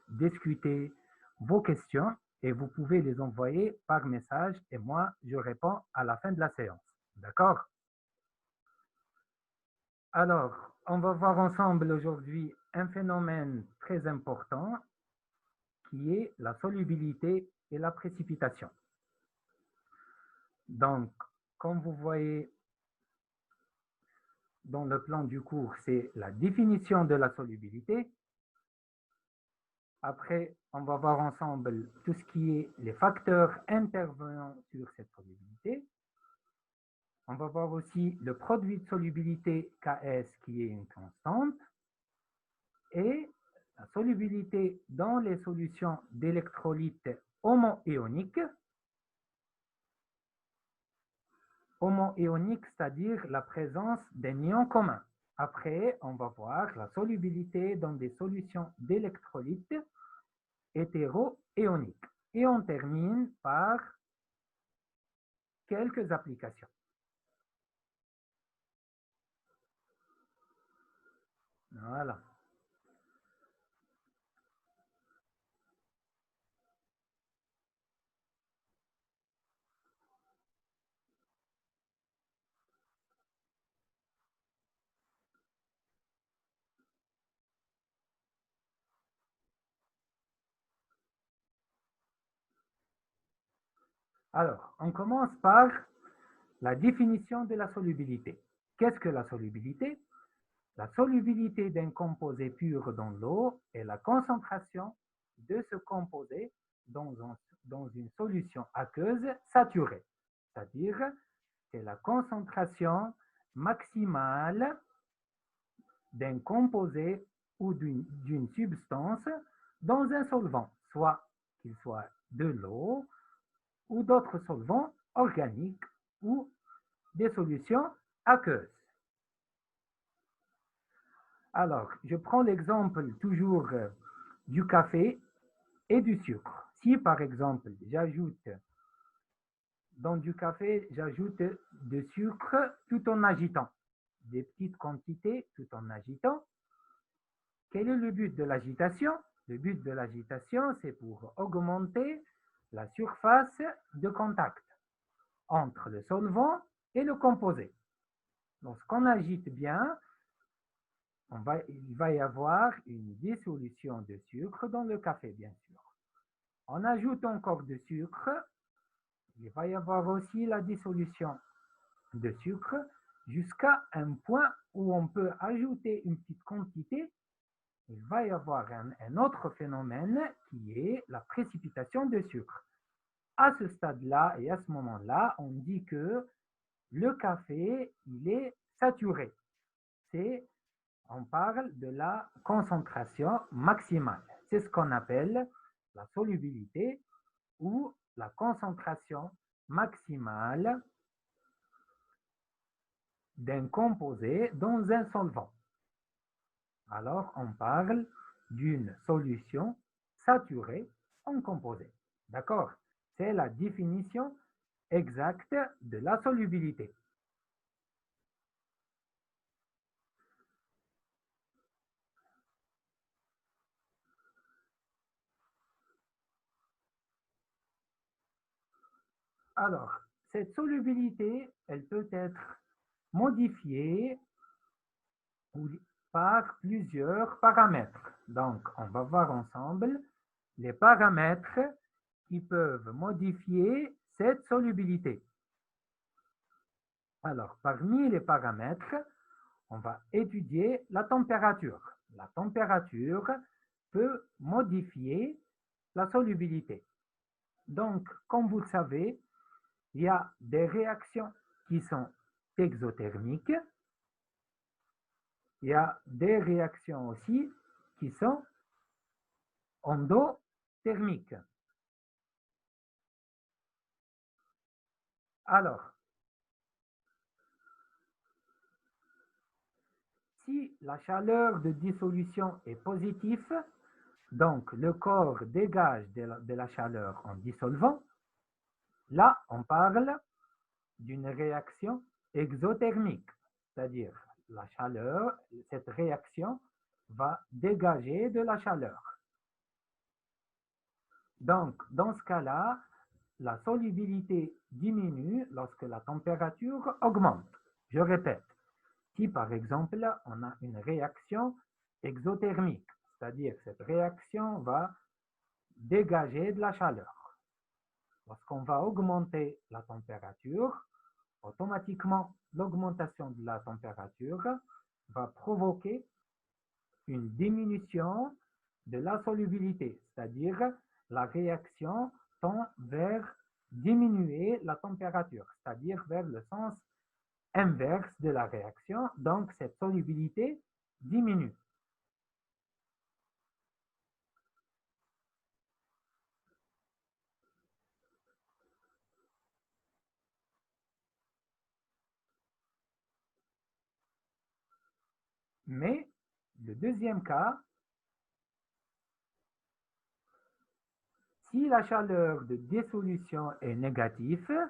discuter vos questions et vous pouvez les envoyer par message et moi, je réponds à la fin de la séance. D'accord? Alors, on va voir ensemble aujourd'hui un phénomène très important qui est la solubilité et la précipitation. Donc, comme vous voyez dans le plan du cours, c'est la définition de la solubilité. Après, on va voir ensemble tout ce qui est les facteurs intervenant sur cette solubilité. On va voir aussi le produit de solubilité Ks qui est une constante et la solubilité dans les solutions d'électrolytes homoioniques. Homoionique, c'est-à-dire la présence d'un ion commun. Après, on va voir la solubilité dans des solutions d'électrolytes hétéroioniques. Et on termine par quelques applications. Voilà. Alors, on commence par la définition de la solubilité. Qu'est-ce que la solubilité? La solubilité d'un composé pur dans l'eau est la concentration de ce composé dans une solution aqueuse saturée. C'est-à-dire, c'est la concentration maximale d'un composé ou d'une substance dans un solvant, soit qu'il soit de l'eau ou d'autres solvants organiques ou des solutions aqueuses. Alors, je prends l'exemple toujours du café et du sucre. Si par exemple, j'ajoute dans du café, j'ajoute du sucre tout en agitant, des petites quantités tout en agitant, quel est le but de l'agitation? Le but de l'agitation, c'est pour augmenter la surface de contact entre le solvant et le composé. Lorsqu'on agite bien, il va y avoir une dissolution de sucre dans le café, bien sûr. On ajoute encore de sucre, il va y avoir aussi la dissolution de sucre jusqu'à un point où on peut ajouter une petite quantité. Il va y avoir un autre phénomène qui est la précipitation de sucre. À ce stade-là et à ce moment-là, on dit que le café, il est saturé. On parle de la concentration maximale. C'est ce qu'on appelle la solubilité ou la concentration maximale d'un composé dans un solvant. Alors, on parle d'une solution saturée en composé. D'accord? C'est la définition exacte de la solubilité. Alors, cette solubilité, elle peut être modifiée par plusieurs paramètres. Donc, on va voir ensemble les paramètres qui peuvent modifier cette solubilité. Alors, parmi les paramètres, on va étudier la température. La température peut modifier la solubilité. Donc, comme vous le savez, il y a des réactions qui sont exothermiques. Il y a des réactions aussi qui sont endothermiques. Alors, si la chaleur de dissolution est positive, donc le corps dégage de la chaleur en dissolvant, là, on parle d'une réaction exothermique, c'est-à-dire la chaleur, cette réaction va dégager de la chaleur. Donc, dans ce cas-là, la solubilité diminue lorsque la température augmente. Je répète, si par exemple on a une réaction exothermique, c'est-à-dire cette réaction va dégager de la chaleur. Lorsqu'on va augmenter la température, automatiquement l'augmentation de la température va provoquer une diminution de la solubilité, c'est-à-dire la réaction tend vers diminuer la température, c'est-à-dire vers le sens inverse de la réaction, donc cette solubilité diminue. Mais le deuxième cas, si la chaleur de dissolution est négative,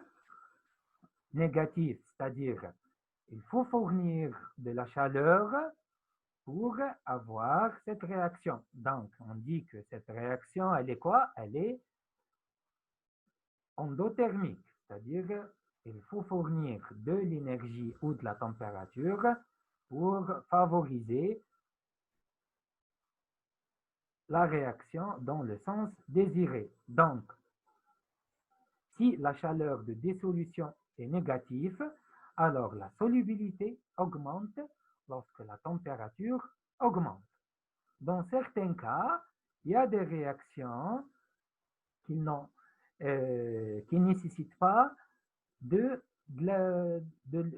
c'est-à-dire il faut fournir de la chaleur pour avoir cette réaction. Donc, on dit que cette réaction, elle est quoi? Elle est endothermique, c'est-à-dire il faut fournir de l'énergie ou de la température pour favoriser la réaction dans le sens désiré. Donc, si la chaleur de dissolution est négative, alors la solubilité augmente lorsque la température augmente. Dans certains cas, il y a des réactions qui qui ne nécessitent pas de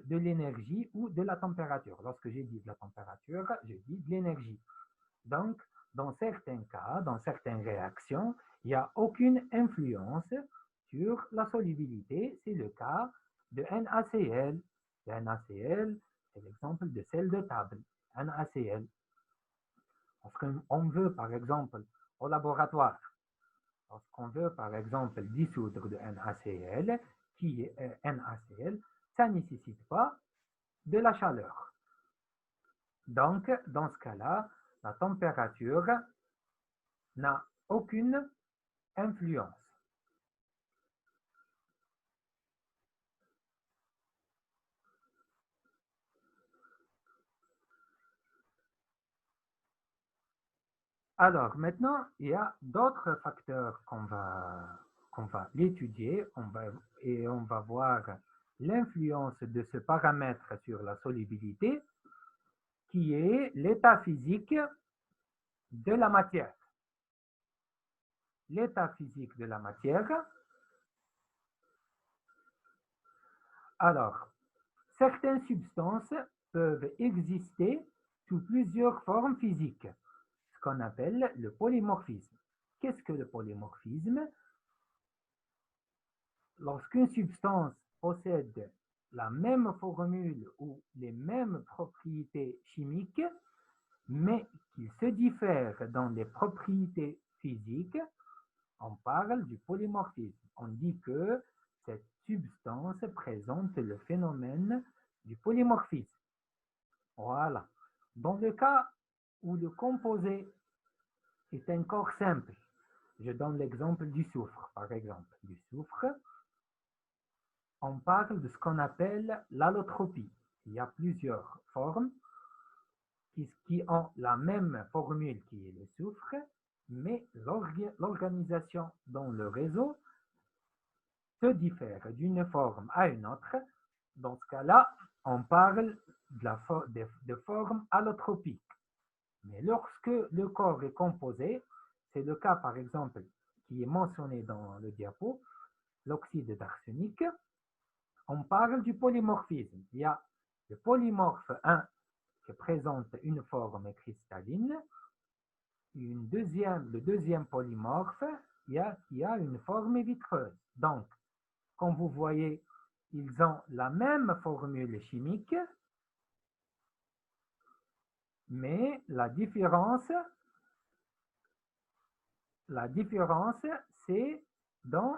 l'énergie ou de la température. Lorsque j'ai dit de la température, je dis de l'énergie. Donc, dans certains cas, dans certaines réactions, il n'y a aucune influence sur la solubilité. C'est le cas de NaCl. Le NaCl, c'est l'exemple de sel de table, NaCl. Lorsqu'on veut, par exemple, au laboratoire, lorsqu'on veut, par exemple, dissoudre de NaCl, qui est NaCl, ça ne nécessite pas de la chaleur. Donc, dans ce cas-là, la température n'a aucune influence. Alors, maintenant, il y a d'autres facteurs qu'on va étudier et on va voir l'influence de ce paramètre sur la solubilité, qui est l'état physique de la matière. L'état physique de la matière. Alors, certaines substances peuvent exister sous plusieurs formes physiques, ce qu'on appelle le polymorphisme. Qu'est-ce que le polymorphisme? Lorsqu'une substance possède la même formule ou les mêmes propriétés chimiques, mais qui se diffèrent dans les propriétés physiques, on parle du polymorphisme. On dit que cette substance présente le phénomène du polymorphisme. Voilà. Dans le cas où le composé est un corps simple, je donne l'exemple du soufre, par exemple. Du soufre, on parle de ce qu'on appelle l'allotropie. Il y a plusieurs formes qui ont la même formule qui est le soufre, mais l'organisation dans le réseau se diffère d'une forme à une autre. Dans ce cas-là, on parle de forme allotropique. Mais lorsque le corps est composé, c'est le cas par exemple qui est mentionné dans le diapo, l'oxyde d'arsenic, on parle du polymorphisme. Il y a le polymorphe 1 qui présente une forme cristalline, le deuxième polymorphe qui a une forme vitreuse. Donc, comme vous voyez, ils ont la même formule chimique, mais la différence, c'est dans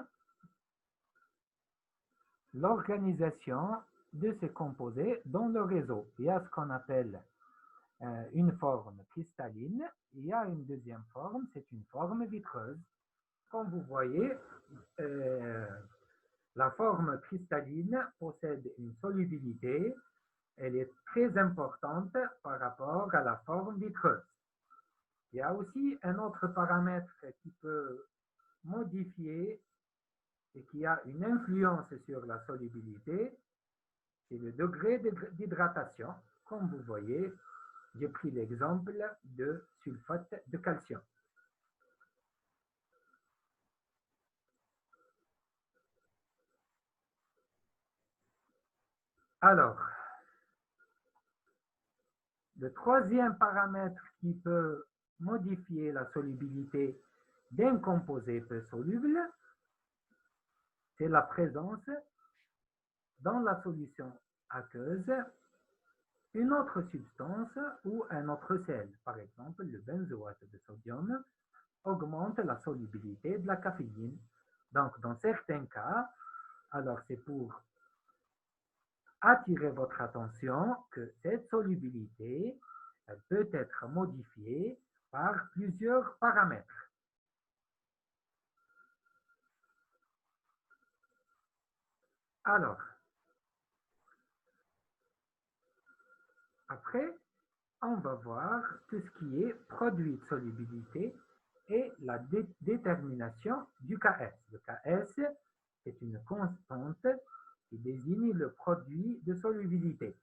l'organisation de ces composés dans le réseau. Il y a ce qu'on appelle une forme cristalline. Il y a une deuxième forme, c'est une forme vitreuse. Comme vous voyez, la forme cristalline possède une solubilité. Elle est très importante par rapport à la forme vitreuse. Il y a aussi un autre paramètre qui peut modifier et qui a une influence sur la solubilité, c'est le degré d'hydratation. Comme vous voyez, j'ai pris l'exemple de sulfate de calcium. Alors, le troisième paramètre qui peut modifier la solubilité d'un composé peu soluble, c'est la présence dans la solution aqueuse une autre substance ou un autre sel. Par exemple, le benzoate de sodium augmente la solubilité de la caféine. Donc, dans certains cas, alors c'est pour attirer votre attention que cette solubilité elle peut être modifiée par plusieurs paramètres. Alors, après, on va voir tout ce qui est produit de solubilité et la détermination du Ks. Le Ks est une constante qui désigne le produit de solubilité.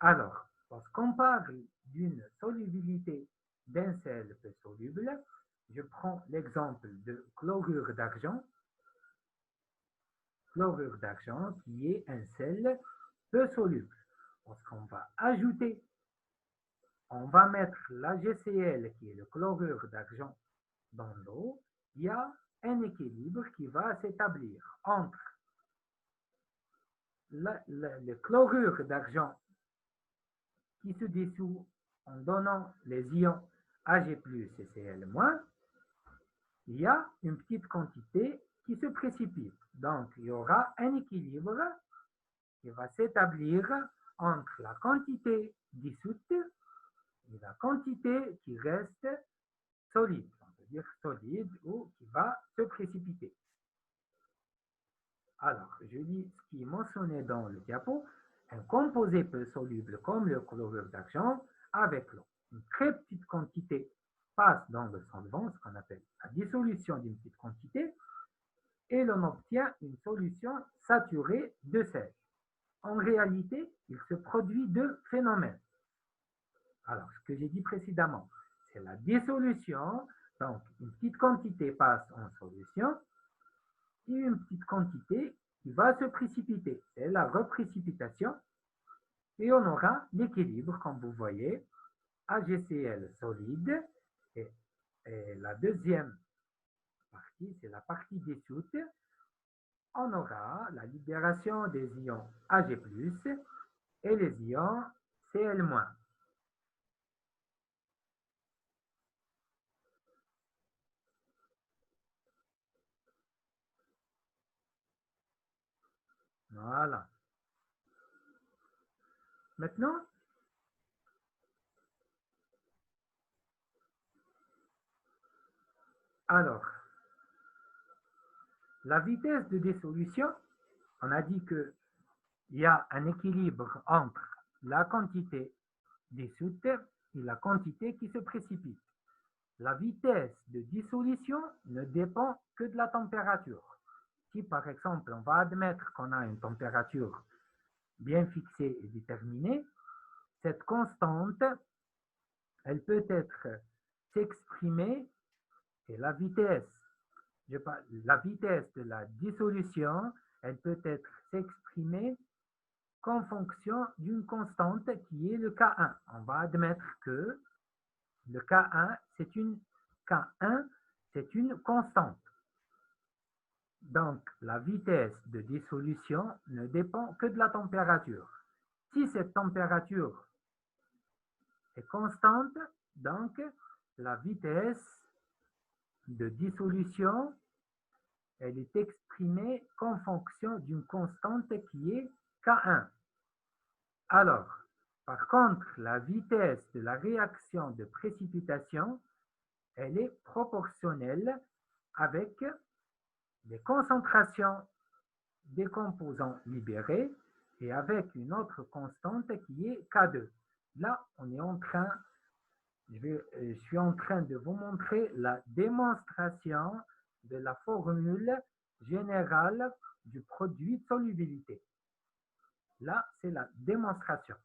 Alors, lorsqu'on parle d'une solubilité d'un sel peu soluble, je prends l'exemple de chlorure d'argent. Chlorure d'argent qui est un sel peu soluble. Lorsqu'on va ajouter, on va mettre la GCl qui est le chlorure d'argent dans l'eau, il y a un équilibre qui va s'établir entre le chlorure d'argent qui se dissout en donnant les ions Ag+, et Cl-, il y a une petite quantité qui se précipite. Donc, il y aura un équilibre qui va s'établir entre la quantité dissoute et la quantité qui reste solide, on peut dire solide ou qui va se précipiter. Alors, je lis ce qui est mentionné dans le diapo. Un composé peu soluble comme le chlorure d'argent avec l'eau. Une très petite quantité passe dans le solvant, ce qu'on appelle la dissolution d'une petite quantité, et l'on obtient une solution saturée de sel. En réalité, il se produit deux phénomènes. Alors, ce que j'ai dit précédemment, c'est la dissolution, donc une petite quantité passe en solution, et une petite quantité qui va se précipiter. C'est la reprécipitation. Et on aura l'équilibre, comme vous voyez, AgCl solide. Et la deuxième partie, c'est la partie dissoute. On aura la libération des ions Ag+, et les ions Cl-. Voilà. Maintenant, alors, la vitesse de dissolution, on a dit qu'il y a un équilibre entre la quantité dissoute et la quantité qui se précipite. La vitesse de dissolution ne dépend que de la température. Si par exemple, on va admettre qu'on a une température bien fixée et déterminée, cette constante, elle peut être s'exprimer et la vitesse de la dissolution, elle peut être s'exprimer qu'en fonction d'une constante qui est le K1. On va admettre que le K1, c'est une constante. Donc, la vitesse de dissolution ne dépend que de la température. Si cette température est constante, donc la vitesse de dissolution, elle est exprimée qu'en fonction d'une constante qui est K1. Alors, Par contre, la vitesse de la réaction de précipitation, elle est proportionnelle avec les concentrations des composants libérés et avec une autre constante qui est K2. Là, je suis en train de vous montrer la démonstration de la formule générale du produit de solubilité. Là, c'est la démonstration.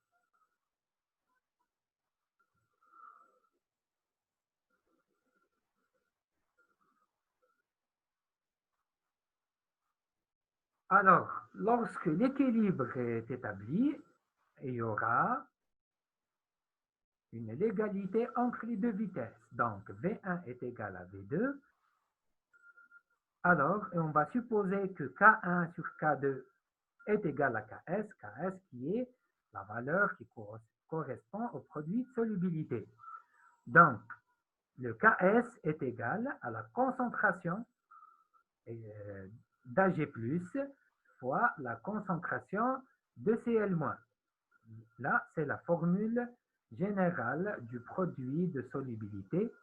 Alors, lorsque l'équilibre est établi, il y aura une légalité entre les deux vitesses. Donc, V1 est égal à V2. Alors, on va supposer que K1 sur K2 est égal à Ks qui est la valeur qui correspond au produit de solubilité. Donc, le Ks est égal à la concentration d'Ag+, fois la concentration de Cl-. Là, c'est la formule générale du produit de solubilité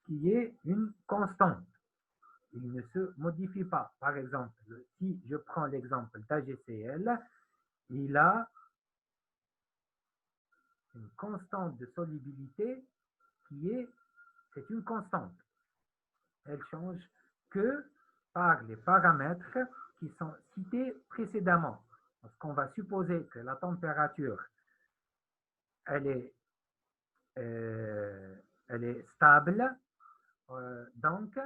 qui est une constante. Il ne se modifie pas. Par exemple, si je prends l'exemple d'AgCl, il a une constante de solubilité c'est une constante. Elle change que par les paramètres qui sont cités précédemment. Parce qu'on va supposer que la température, elle est stable, donc,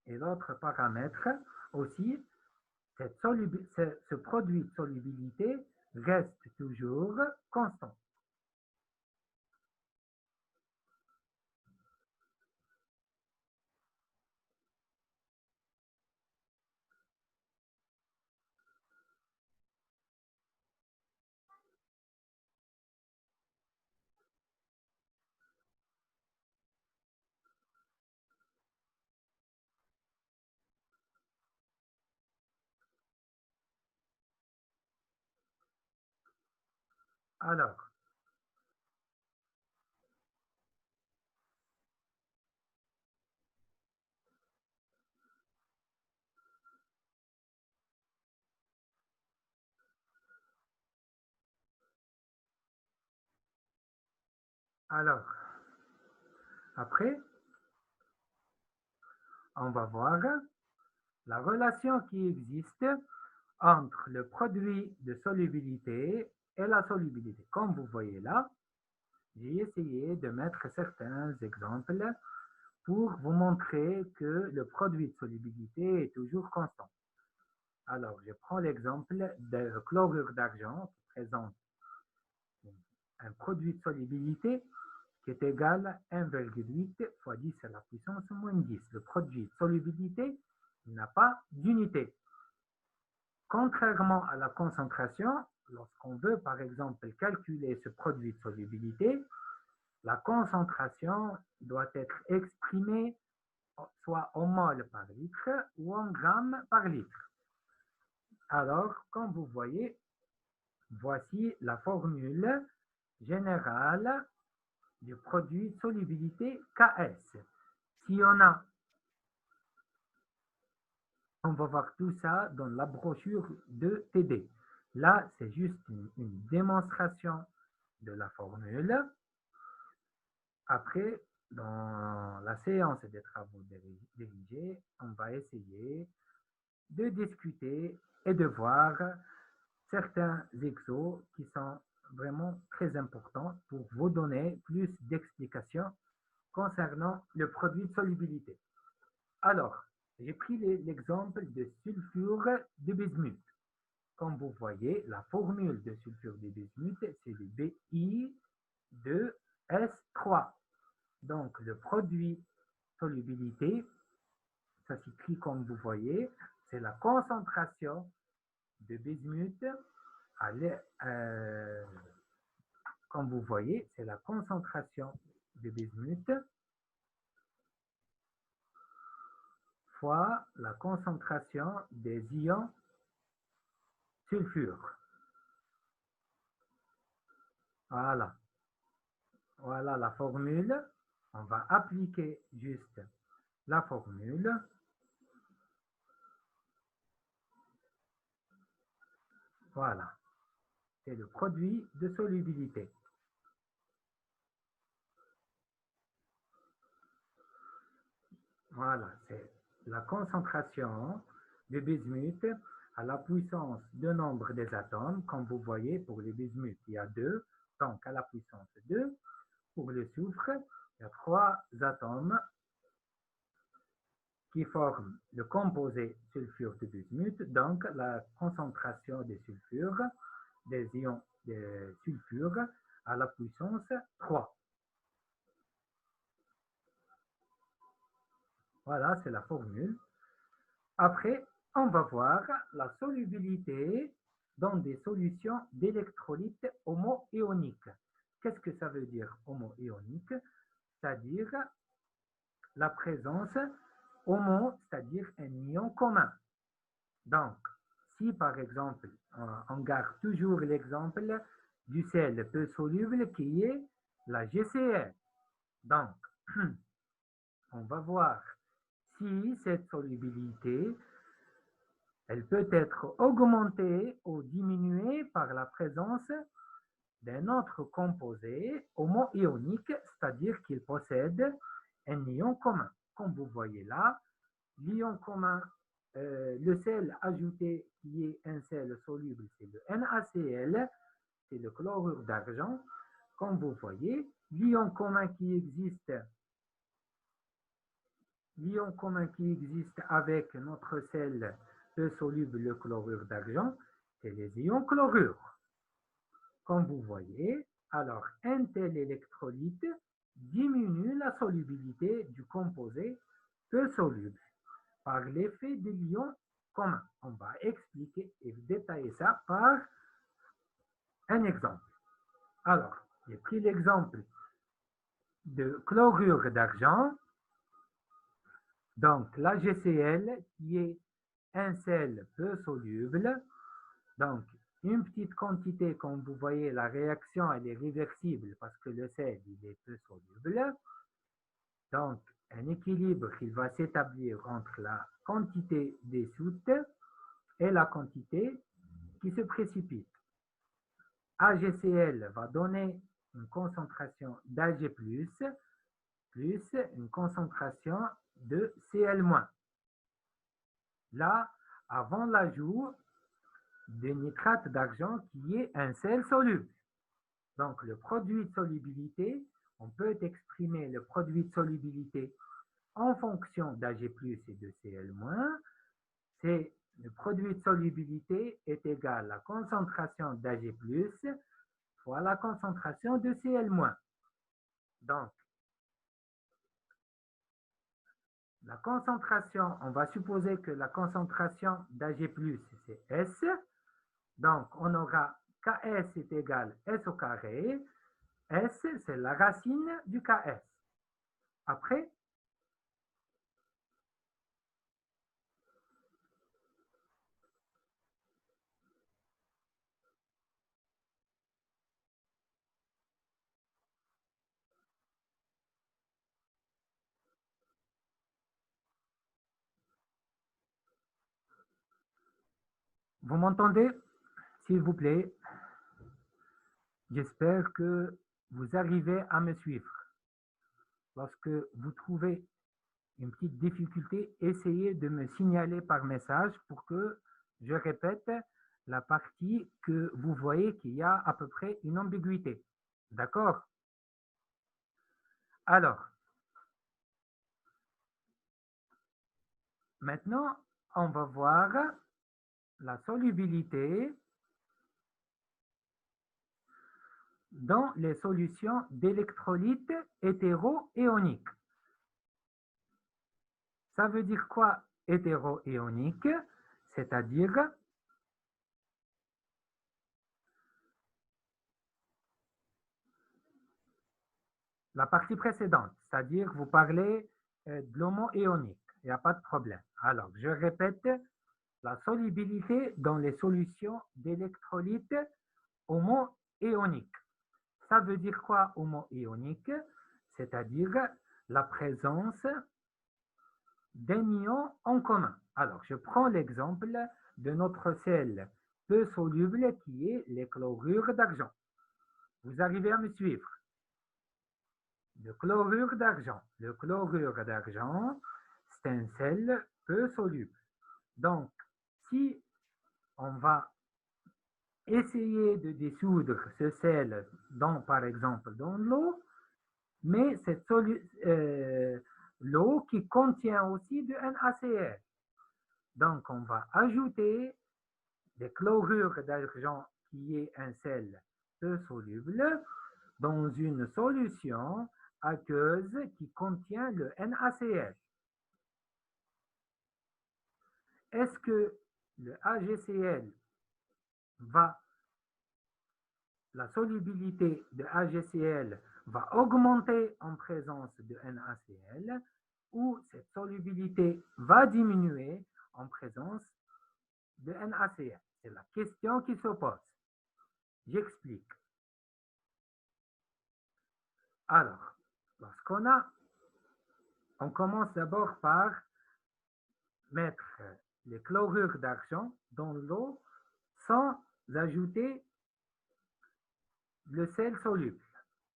et l'autre paramètre aussi, ce produit de solubilité reste toujours constant. Alors, après, on va voir la relation qui existe entre le produit de solubilité et la solubilité. Comme vous voyez là, j'ai essayé de mettre certains exemples pour vous montrer que le produit de solubilité est toujours constant. Alors, je prends l'exemple de chlorure d'argent qui présente un produit de solubilité qui est égal à 1,8 fois 10 à la puissance moins 10. Le produit de solubilité n'a pas d'unité. Contrairement à la concentration, lorsqu'on veut par exemple calculer ce produit de solubilité, la concentration doit être exprimée soit en mol par litre ou en grammes par litre. Alors, comme vous voyez, voici la formule générale du produit de solubilité Ks. Si on va voir tout ça dans la brochure de TD. Là, c'est juste une démonstration de la formule. Après, dans la séance des travaux dirigés, on va essayer de discuter et de voir certains exos qui sont vraiment très importants pour vous donner plus d'explications concernant le produit de solubilité. Alors, j'ai pris l'exemple de sulfure de bismuth. Comme vous voyez, la formule de sulfure de bismuth, c'est le Bi2S3. Donc, le produit solubilité, ça s'écrit comme vous voyez, c'est la concentration de bismuth, comme vous voyez, c'est la concentration de bismuth fois la concentration des ions sulfure. Voilà. Voilà la formule. On va appliquer juste la formule. Voilà. C'est le produit de solubilité. Voilà, c'est la concentration de bismuth à la puissance de nombre des atomes. Comme vous voyez, pour les bismuth, il y a 2, donc à la puissance 2. Pour le soufre, il y a 3 atomes qui forment le composé sulfure de bismuth, donc la concentration des sulfures, des ions de sulfure à la puissance 3. Voilà, c'est la formule. Après, on va voir la solubilité dans des solutions d'électrolytes homo-ioniques. Qu'est-ce que ça veut dire homo-ionique? C'est-à-dire la présence homo, c'est-à-dire un ion commun. Donc, si par exemple, on garde toujours l'exemple du sel peu soluble qui est la GCl. Donc, on va voir si cette solubilité, elle peut être augmentée ou diminuée par la présence d'un autre composé homo-ionique, c'est-à-dire qu'il possède un ion commun. Comme vous voyez là, l'ion commun, le sel ajouté qui est un sel soluble, c'est le NaCl, c'est le chlorure d'argent. Comme vous voyez, l'ion commun qui existe avec notre sel peu soluble, le chlorure d'argent, c'est les ions chlorure. Comme vous voyez, alors un tel électrolyte diminue la solubilité du composé peu soluble par l'effet de l'ion commun. On va expliquer et détailler ça par un exemple. Alors, j'ai pris l'exemple de chlorure d'argent. Donc, la GCl qui est un sel peu soluble. Donc, une petite quantité, comme vous voyez, la réaction, elle est réversible parce que le sel, il est peu soluble. Donc, un équilibre qui va s'établir entre la quantité dissoute et la quantité qui se précipite. AgCl va donner une concentration d'Ag+, plus une concentration de Cl-. Là, avant l'ajout de nitrate d'argent qui est un sel soluble. Donc, le produit de solubilité, on peut exprimer le produit de solubilité en fonction d'Ag+ et de Cl-. C'est le produit de solubilité est égal à la concentration d'Ag+ fois la concentration de Cl-. Donc, la concentration, on va supposer que la concentration d'Ag+, c'est S. Donc, on aura Ks est égal à S au carré. S, c'est la racine du Ks. Après, vous m'entendez? S'il vous plaît, j'espère que vous arrivez à me suivre. Lorsque vous trouvez une petite difficulté, essayez de me signaler par message pour que je répète la partie que vous voyez qu'il y a à peu près une ambiguïté. D'accord? Alors, maintenant, on va voir la solubilité dans les solutions d'électrolytes hétéro-ioniques. Ça veut dire quoi hétéro-ionique? C'est-à-dire la partie précédente, c'est-à-dire vous parlez de l'homo-ionique, il n'y a pas de problème. Alors, je répète, la solubilité dans les solutions d'électrolytes homo-ioniques. ça veut dire quoi homo-ionique? C'est-à-dire la présence d'un ion en commun. Alors, je prends l'exemple de notre sel peu soluble qui est les chlorures d'argent. Vous arrivez à me suivre? Le chlorure d'argent. Le chlorure d'argent, c'est un sel peu soluble. Donc, si on va essayer de dissoudre ce sel dans, par exemple, dans l'eau, mais cette l'eau qui contient aussi de NaCl. Donc, on va ajouter des chlorures d'argent qui est un sel peu soluble dans une solution aqueuse qui contient le NaCl. Est-ce que le AgCl la solubilité de AgCl va augmenter en présence de NaCl ou cette solubilité va diminuer en présence de NaCl? C'est la question qui se pose. J'explique. Alors, on commence d'abord par mettre les chlorures d'argent dans l'eau sans ajouter le sel soluble.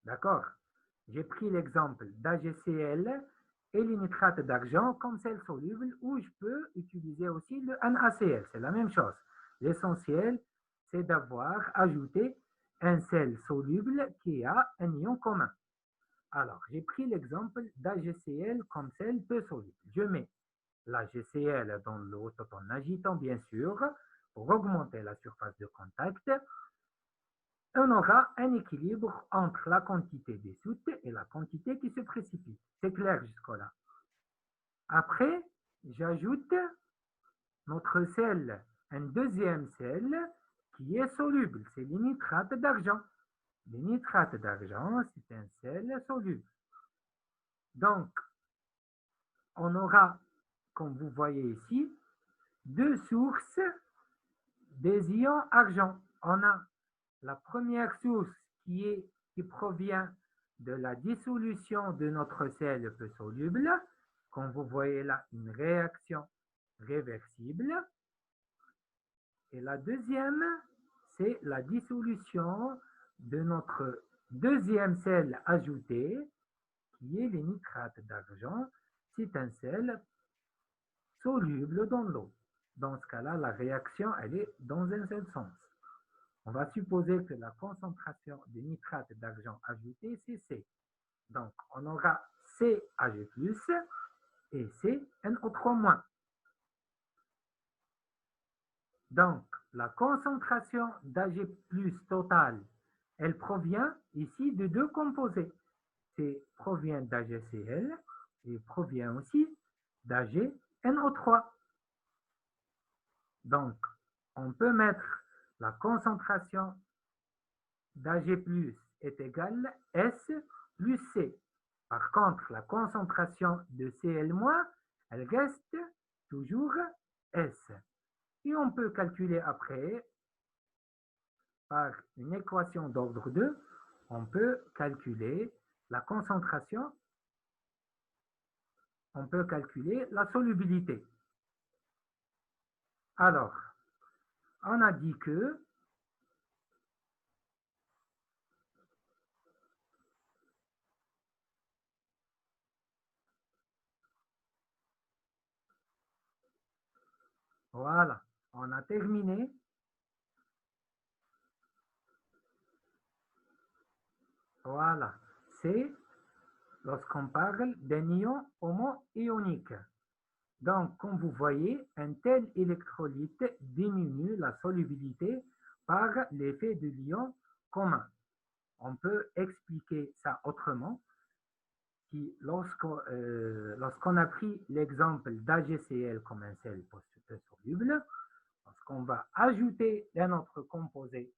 D'accord? J'ai pris l'exemple d'AgCl et le nitrate d'argent comme sel soluble ou je peux utiliser aussi le NaCl. C'est la même chose. L'essentiel, c'est d'avoir ajouté un sel soluble qui a un ion commun. Alors, j'ai pris l'exemple d'AgCl comme sel peu soluble. Je mets l'AgCl dans l'eau tout en agitant, bien sûr, pour augmenter la surface de contact. On aura un équilibre entre la quantité dissoute et la quantité qui se précipite. C'est clair jusqu'à-là. Après, j'ajoute notre sel, un deuxième sel qui est soluble, c'est le nitrate d'argent. Le nitrate d'argent, c'est un sel soluble. Donc, on aura, comme vous voyez ici, deux sources des ions argent. On a la première source qui provient de la dissolution de notre sel peu soluble. Comme vous voyez là, une réaction réversible. Et la deuxième, c'est la dissolution de notre deuxième sel ajouté, qui est le nitrate d'argent. C'est un sel soluble dans l'eau. Dans ce cas-là, la réaction, elle est dans un seul sens. On va supposer que la concentration de nitrate d'argent ajouté, c'est C. Donc, on aura CAG+, et CNO3-. Donc, la concentration d'Ag+ totale, elle provient ici de deux composés. C'est provient d'AgCl et provient aussi d'AgNO3. Donc, on peut mettre la concentration d'Ag+ est égale S plus C. Par contre, la concentration de Cl-, elle reste toujours S. Et on peut calculer après, par une équation d'ordre 2, on peut calculer la concentration, on peut calculer la solubilité. Alors, on a dit que voilà, on a terminé. Voilà, c'est lorsqu'on parle d'un ion homo-ionique. Donc, comme vous voyez, un tel électrolyte diminue la solubilité par l'effet de l'ion commun. On peut expliquer ça autrement. Lorsqu'on a pris l'exemple d'AgCl comme un sel peu soluble, lorsqu'on va ajouter un autre composé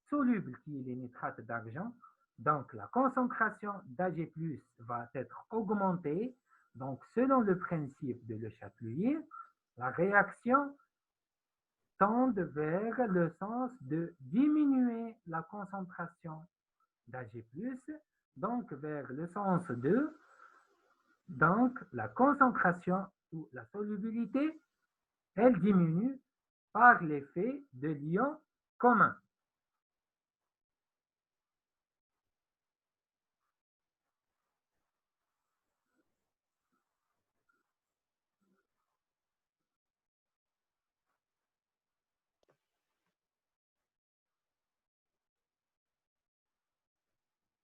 soluble qui est le nitrate d'argent, donc la concentration d'Ag+ va être augmentée. Donc, selon le principe de Le Chatelier, la réaction tend vers le sens de diminuer la concentration d'Ag+, donc vers le sens 2, donc la concentration ou la solubilité, elle diminue par l'effet de l'ion commun.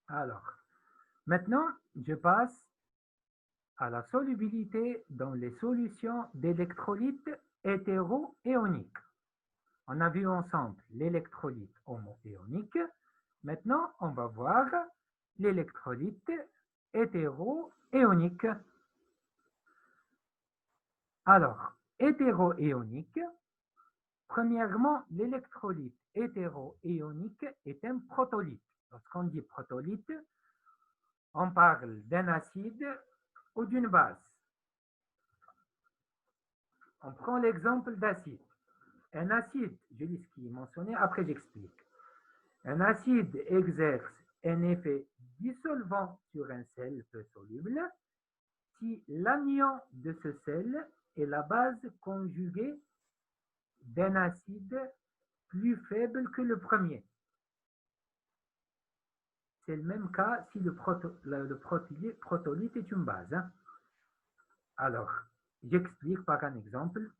Alors, maintenant, je passe à la solubilité dans les solutions d'électrolytes hétéroioniques. On a vu ensemble l'électrolyte homoionique. Maintenant, on va voir l'électrolyte hétéroionique. Alors, hétéroionique, premièrement, l'électrolyte hétéroionique est un protolyte. Lorsqu'on dit protolyte, on parle d'un acide ou d'une base. On prend l'exemple d'acide. Un acide, je lis ce qui est mentionné, après j'explique. Un acide exerce un effet dissolvant sur un sel peu soluble si l'anion de ce sel est la base conjuguée d'un acide plus faible que le premier. C'est le même cas si le protolyte est une base. Alors, j'explique par un exemple.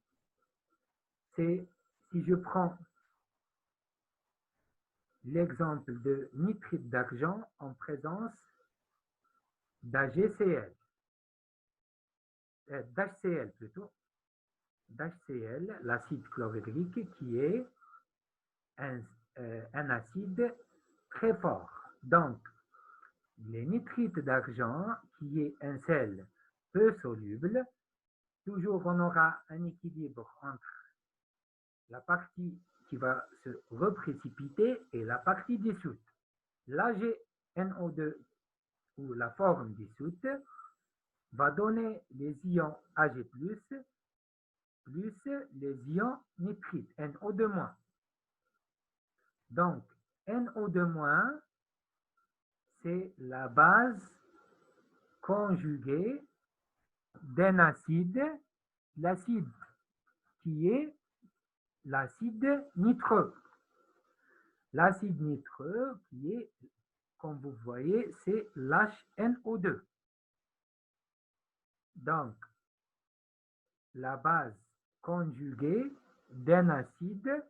C'est si je prends l'exemple de nitrite d'argent en présence d'HCl, d'HCl plutôt, d'HCl, l'acide chlorhydrique qui est un acide très fort. Donc, les nitrites d'argent qui est un sel peu soluble, toujours on aura un équilibre entre la partie qui va se reprécipiter et la partie dissoute. l'AgNO2 ou la forme dissoute va donner les ions Ag+, plus les ions nitrites, NO2-. Donc, NO2-, c'est la base conjuguée d'un acide, l'acide qui est l'acide nitreux. L'acide nitreux qui est, comme vous voyez, c'est l'HNO2. Donc, la base conjuguée d'un acide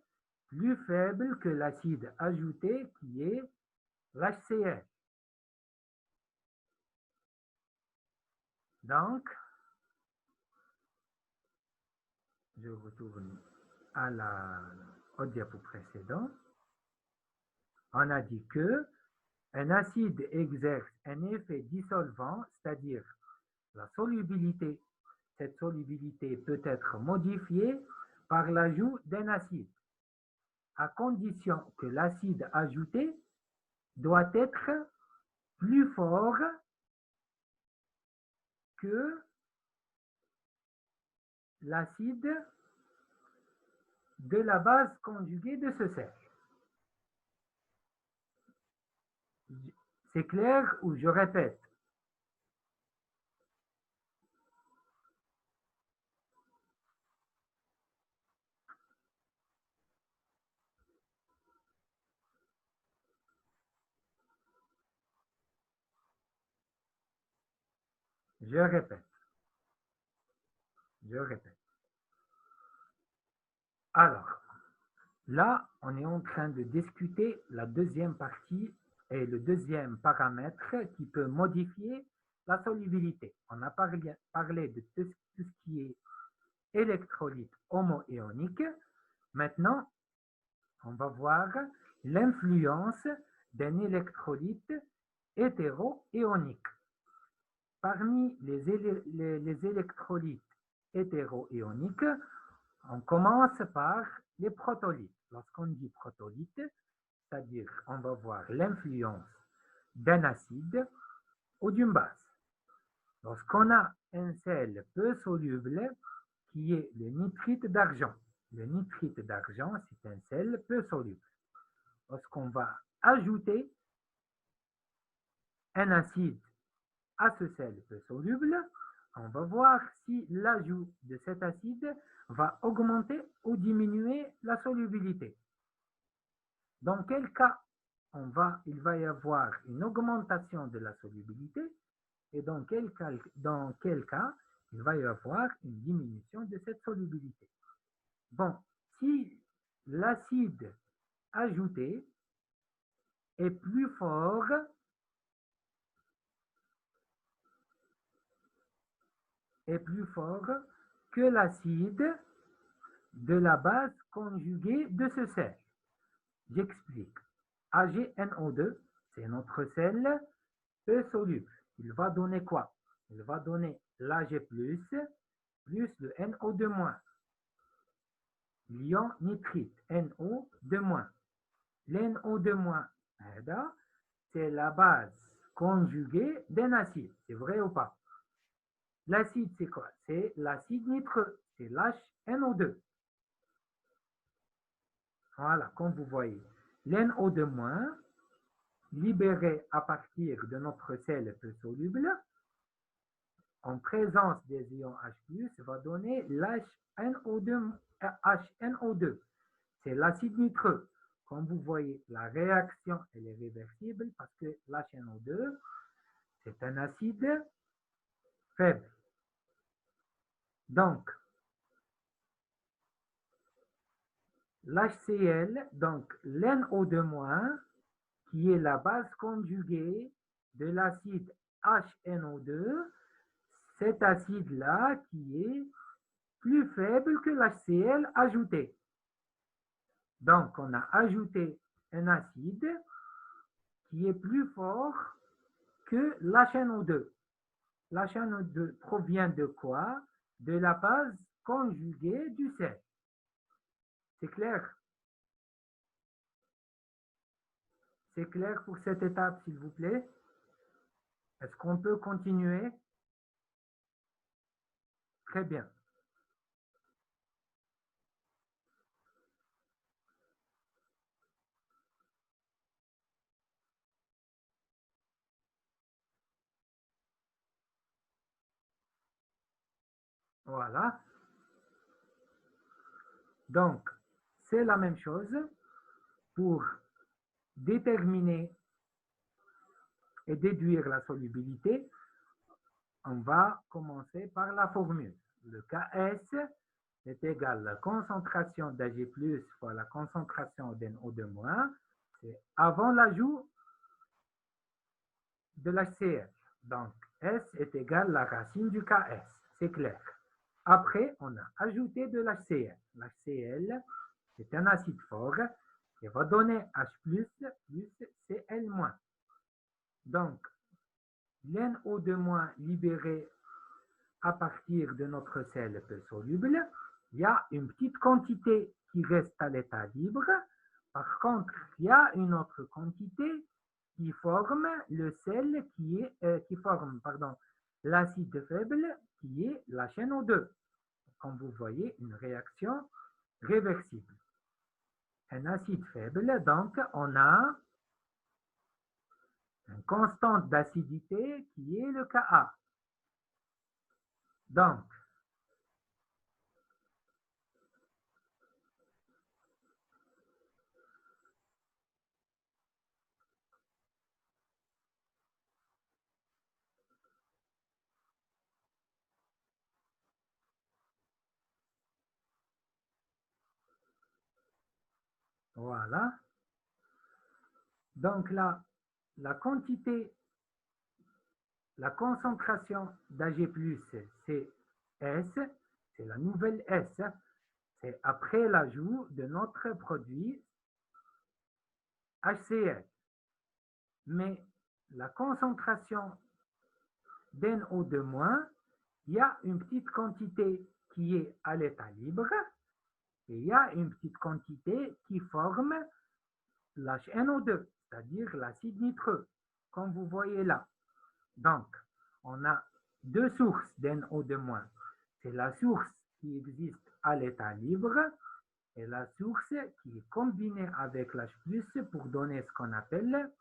plus faible que l'acide ajouté qui est l'HCl. Donc, je retourne au diapo précédent. On a dit que un acide exerce un effet dissolvant, c'est-à-dire la solubilité. Cette solubilité peut être modifiée par l'ajout d'un acide, à condition que l'acide ajouté doit être plus fort que l'acide de la base conjuguée de ce sel. C'est clair ou je répète? Je répète. Je répète. Alors, là, on est en train de discuter la deuxième partie et le deuxième paramètre qui peut modifier la solubilité. On a parlé de tout ce qui est électrolyte homoionique. Maintenant, on va voir l'influence d'un électrolyte hétéroionique. Parmi les électrolytes hétéroioniques, on commence par les protolytes. Lorsqu'on dit protolyte, c'est-à-dire on va voir l'influence d'un acide ou d'une base. Lorsqu'on a un sel peu soluble qui est le nitrite d'argent. Le nitrite d'argent, c'est un sel peu soluble. Lorsqu'on va ajouter un acide à ce sel peu soluble, on va voir si l'ajout de cet acide va augmenter ou diminuer la solubilité. Dans quel cas il va y avoir une augmentation de la solubilité et dans quel cas il va y avoir une diminution de cette solubilité. Bon, si l'acide ajouté est plus fort que l'acide de la base conjuguée de ce sel. J'explique. AgNO2, c'est notre sel peu soluble. Il va donner quoi? Il va donner l'Ag+, plus le NO2-. L'ion nitrite, NO2-. L'NO2-, c'est la base conjuguée d'un acide. C'est vrai ou pas? L'acide, c'est quoi? C'est l'acide nitreux. C'est l'HNO2. Voilà, comme vous voyez. L'NO2-, libéré à partir de notre sel peu soluble, en présence des ions H+, va donner l'HNO2. C'est l'acide nitreux. Comme vous voyez, la réaction elle est réversible parce que l'HNO2, c'est un acide faible. Donc, l'HCl, donc l'NO2-, qui est la base conjuguée de l'acide HNO2, cet acide-là qui est plus faible que l'HCl ajouté. Donc, on a ajouté un acide qui est plus fort que l'HNO2. L'HNO2 provient de quoi? De la base conjuguée du sel. C'est clair? C'est clair pour cette étape, s'il vous plaît? Est-ce qu'on peut continuer? Très bien. Voilà. Donc, c'est la même chose pour déterminer et déduire la solubilité. On va commencer par la formule. Le Ks est égal à la concentration d'Ag+ fois la concentration d'NO2-. C'est avant l'ajout de l'HCl. Donc, S est égal à la racine du Ks. C'est clair. Après, on a ajouté de l'HCl. L'HCl, c'est un acide fort qui va donner H+, plus Cl-. Donc, l'NO2- libéré à partir de notre sel peu soluble, il y a une petite quantité qui reste à l'état libre. Par contre, il y a une autre quantité qui forme le sel qui forme l'acide faible qui est l'HNO2. Comme vous voyez, une réaction réversible. Un acide faible, donc on a une constante d'acidité qui est le Ka. Donc, voilà. Donc là, la quantité, la concentration d'Ag+, c'est S, c'est la nouvelle S, c'est après l'ajout de notre produit HCl. Mais la concentration d'NO2-, il y a une petite quantité qui est à l'état libre et il y a une petite quantité qui forme l'HNO2, c'est-à-dire l'acide nitreux, comme vous voyez là. Donc, on a deux sources d'NO2-. C'est la source qui existe à l'état libre et la source qui est combinée avec l'H+, pour donner ce qu'on appelle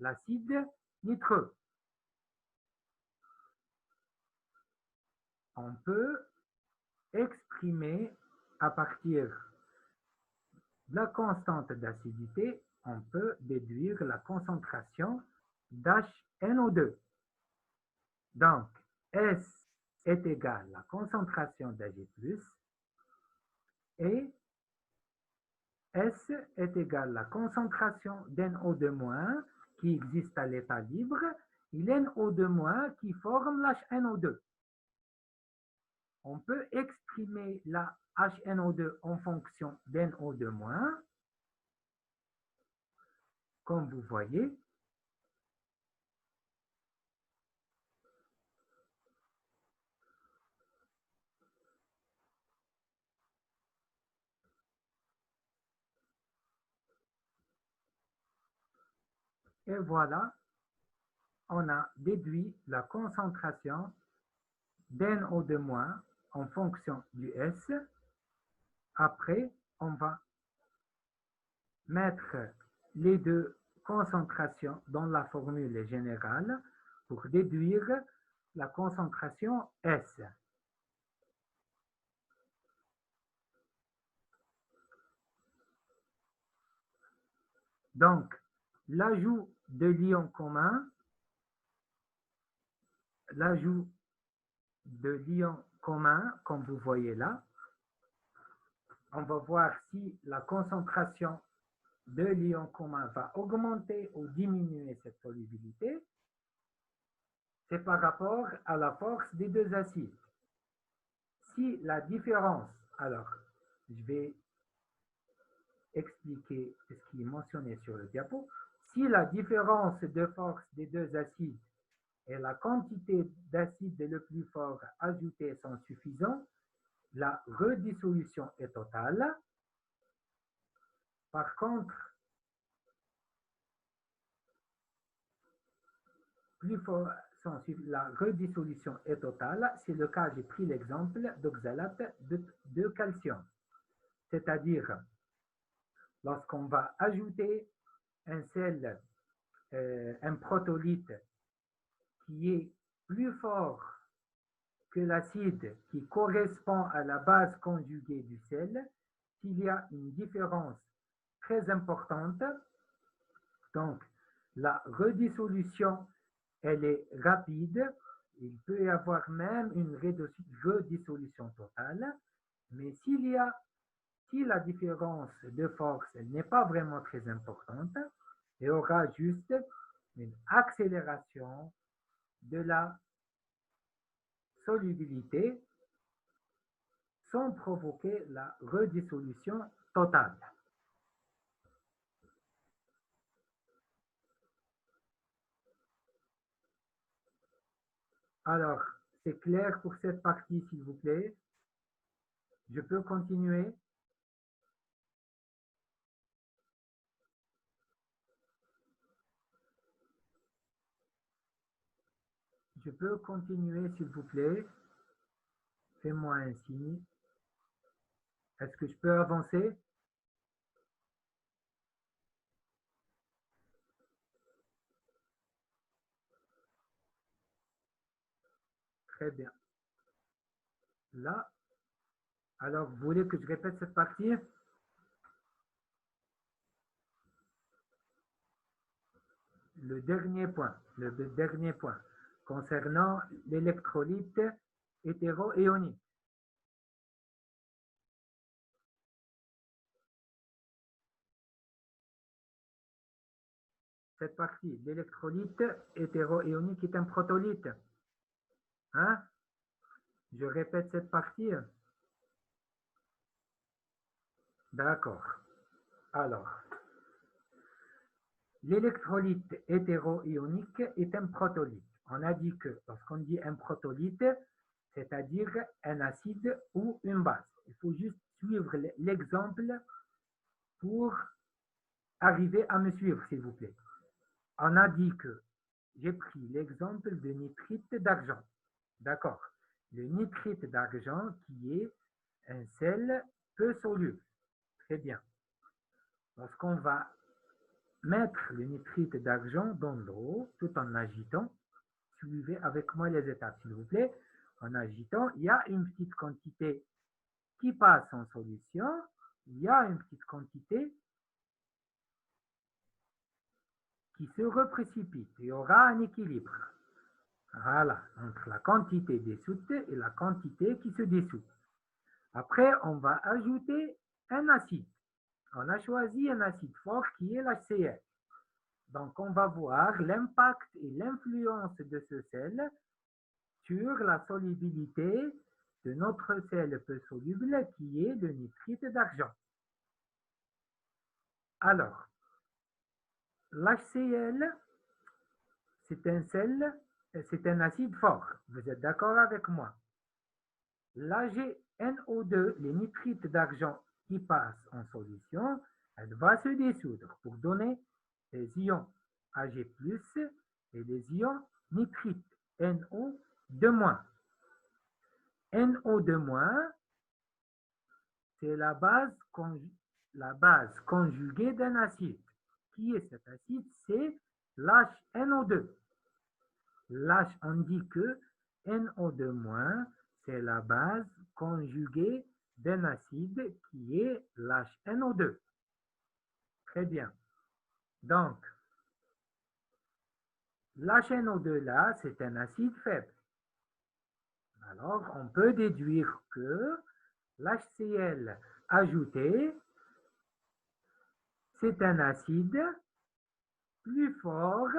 l'acide nitreux. on peut exprimer à partir de la constante d'acidité, on peut déduire la concentration d'HNO2. Donc, S est égal à la concentration d'Ag+, et S est égal à la concentration d'NO2- qui existe à l'état libre, et l'NO2- qui forme l'HNO2. On peut exprimer la HNO2 en fonction d'NO2-, comme vous voyez. Et voilà, on a déduit la concentration d'NO2- en fonction du S. Après, on va mettre les deux concentrations dans la formule générale pour déduire la concentration S. Donc, l'ajout de l'ion commun, comme vous voyez là, on va voir si la concentration de l'ion commun va augmenter ou diminuer cette solubilité. C'est par rapport à la force des deux acides. Si la différence, alors je vais expliquer ce qui est mentionné sur le diapo, si la différence de force des deux acides et la quantité d'acide le plus fort ajouté sont suffisants, la redissolution est totale. Par contre, la redissolution est totale. C'est le cas, j'ai pris l'exemple d'oxalate de calcium. C'est-à-dire, lorsqu'on va ajouter un sel, un protolyte qui est plus fort que l'acide qui correspond à la base conjuguée du sel, s'il y a une différence très importante, donc la redissolution, elle est rapide, il peut y avoir même une redissolution totale, mais si la différence de force n'est pas vraiment très importante, il y aura juste une accélération de la solubilité sans provoquer la redissolution totale. Alors, c'est clair pour cette partie, s'il vous plaît. Je peux continuer. Je peux continuer, s'il vous plaît. Fais-moi un signe. Est-ce que je peux avancer? Très bien. Là, alors, vous voulez que je répète cette partie? Le dernier point, concernant l'électrolyte hétéroionique. Cette partie, l'électrolyte hétéroionique est un protolyte. Hein? Je répète cette partie. D'accord. Alors, l'électrolyte hétéroionique est un protolyte. On a dit que lorsqu'on dit un protolyte, c'est-à-dire un acide ou une base. Il faut juste suivre l'exemple pour arriver à me suivre, s'il vous plaît. On a dit que j'ai pris l'exemple de nitrite d'argent. D'accord. Le nitrite d'argent qui est un sel peu soluble. Très bien. Lorsqu'on va mettre le nitrite d'argent dans l'eau tout en agitant, suivez avec moi les étapes, s'il vous plaît. en agitant, il y a une petite quantité qui passe en solution, il y a une petite quantité qui se reprécipite. Il y aura un équilibre. Voilà, entre la quantité dissoute et la quantité qui se dissout. Après, on va ajouter un acide. On a choisi un acide fort qui est l'HCl. Donc, on va voir l'impact et l'influence de ce sel sur la solubilité de notre sel peu soluble qui est le nitrite d'argent. Alors, l'HCl, c'est un acide fort. Vous êtes d'accord avec moi? l'AgNO2, les nitrites d'argent qui passent en solution, elle va se dissoudre pour donner les ions Ag+, et les ions nitrites, NO2-. NO2-, c'est la base conjuguée d'un acide. Qui est cet acide? C'est l'HNO2. L'H, on dit que NO2-, c'est la base conjuguée d'un acide qui est l'HNO2. Très bien. Donc, l'HNO2 là, c'est un acide faible. Alors, on peut déduire que l'HCl ajouté, c'est un acide plus fort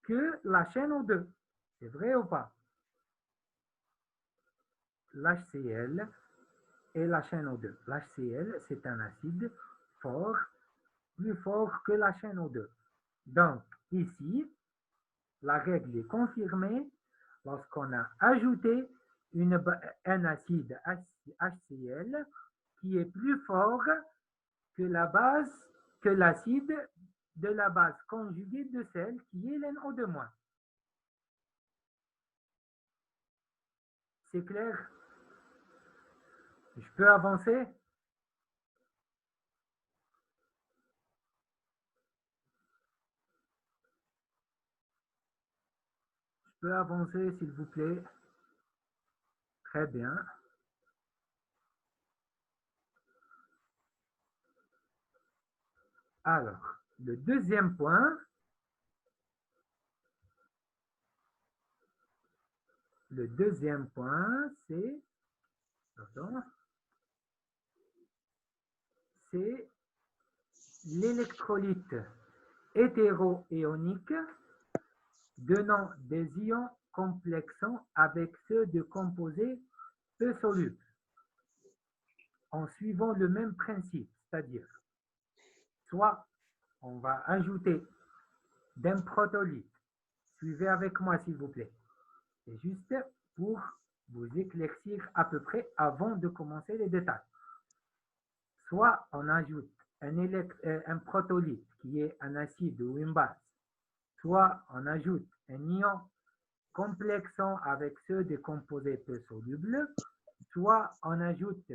que l'HNO2. C'est vrai ou pas? L'HCl et l'HNO2. L'HCl, c'est un acide fort, plus fort que l'HNO2. Donc, ici, la règle est confirmée lorsqu'on a ajouté un acide HCl qui est plus fort que l'acide de la base conjuguée de sel qui est l'NO2-. C'est clair? Je peux avancer? Je peux avancer, s'il vous plaît? Très bien. Alors, le deuxième point, c'est, c'est l'électrolyte hétéroionique donnant des ions complexants avec ceux de composés peu solubles, en suivant le même principe, c'est-à-dire, soit on va ajouter d'un protolyte, suivez avec moi s'il vous plaît, c'est juste pour vous éclaircir à peu près avant de commencer les détails. Soit on ajoute un protolyte qui est un acide ou une base, soit on ajoute un ion complexant avec ceux des composés peu solubles, soit on ajoute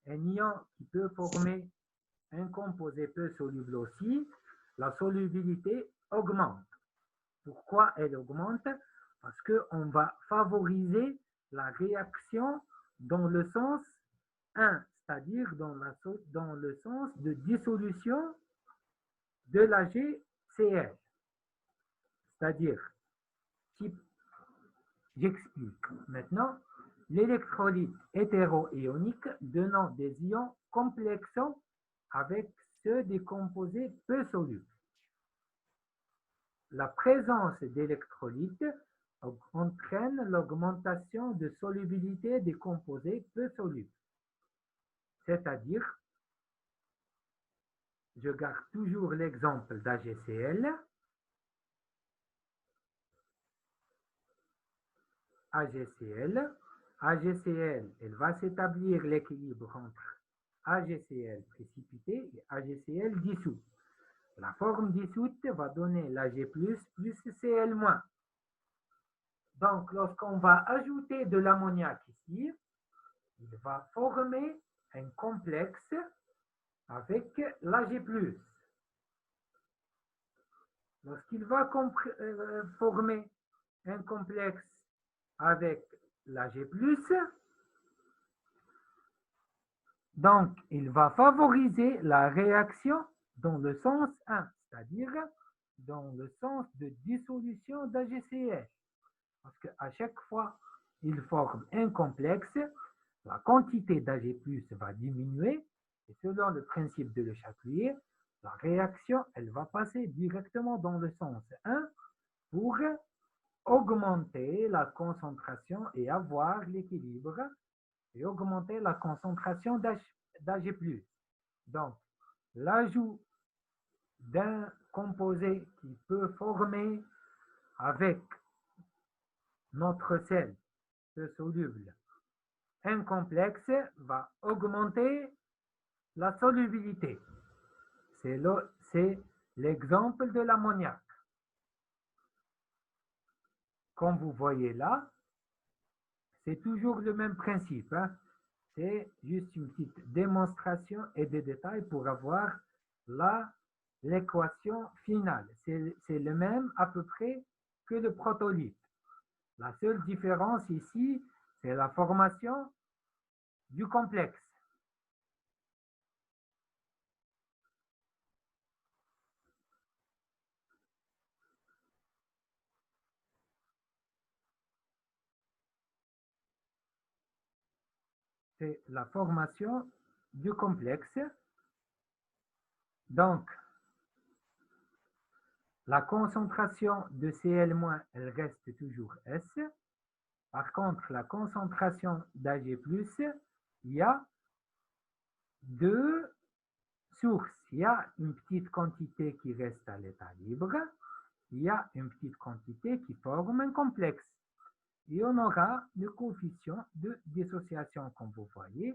un ion qui peut former un composé peu soluble aussi, la solubilité augmente. Pourquoi elle augmente? Parce qu'on va favoriser la réaction dans le sens 1, c'est-à-dire dans le sens de dissolution de l'AgCl. C'est-à-dire, j'explique maintenant, l'électrolyte hétéroionique donnant des ions complexants avec ceux des composés peu solubles. La présence d'électrolytes entraîne l'augmentation de solubilité des composés peu solubles. C'est-à-dire, je garde toujours l'exemple d'AgCl. AgCl, elle va s'établir l'équilibre entre AgCl précipité et AgCl dissous. La forme dissoute va donner l'Ag+, plus Cl-. Donc, lorsqu'on va ajouter de l'ammoniac ici, il va former un complexe avec l'Ag+. Lorsqu'il va former un complexe avec l'Ag+, donc il va favoriser la réaction dans le sens 1, c'est-à-dire dans le sens de dissolution d'AgCl. Parce qu'à chaque fois, il forme un complexe, la quantité d'Ag+ va diminuer, et selon le principe de Le Chatelier, la réaction, elle va passer directement dans le sens 1 pour augmenter la concentration et avoir l'équilibre et augmenter la concentration d'Ag+. Donc, l'ajout d'un composé qui peut former avec notre sel peu soluble un complexe va augmenter la solubilité. C'est l'exemple de l'ammoniac. Comme vous voyez là, c'est toujours le même principe. Hein? C'est juste une petite démonstration et des détails pour avoir l'équation finale. C'est le même à peu près que le protolyte. La seule différence ici, c'est la formation du complexe. C'est la formation du complexe. Donc, la concentration de Cl-, elle reste toujours S. Par contre, la concentration d'Ag+, il y a deux sources. Il y a une petite quantité qui reste à l'état libre. Il y a une petite quantité qui forme un complexe. Et on aura le coefficient de dissociation, comme vous voyez.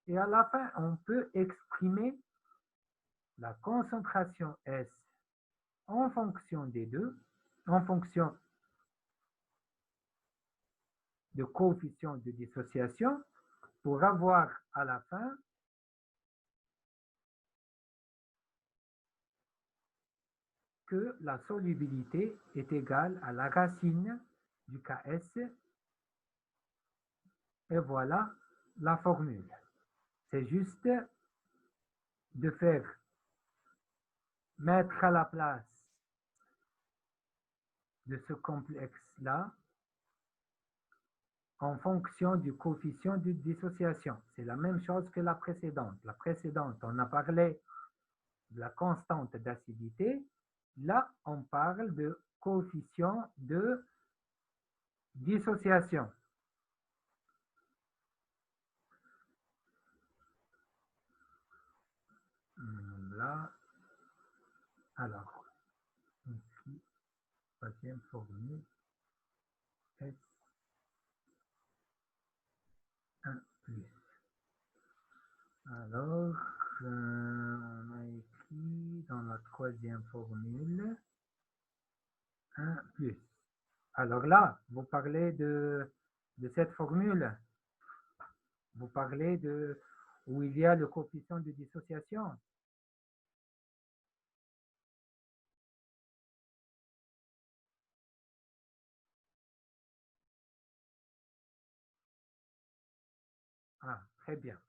Et à la fin, on peut exprimer la concentration S en fonction des deux, en fonction de coefficient de dissociation, pour avoir à la fin que la solubilité est égale à la racine du Ks. Et voilà la formule. C'est juste de mettre à la place de ce complexe-là en fonction du coefficient de dissociation. C'est la même chose que la précédente. La précédente, on a parlé de la constante d'acidité. Là, on parle de coefficient de dissociation. Là, alors, ici, troisième formule, S1 plus. Alors, on a écrit dans la troisième formule 1 plus. Alors là, vous parlez de cette formule. Vous parlez de où il y a le coefficient de dissociation. Ah, très bien.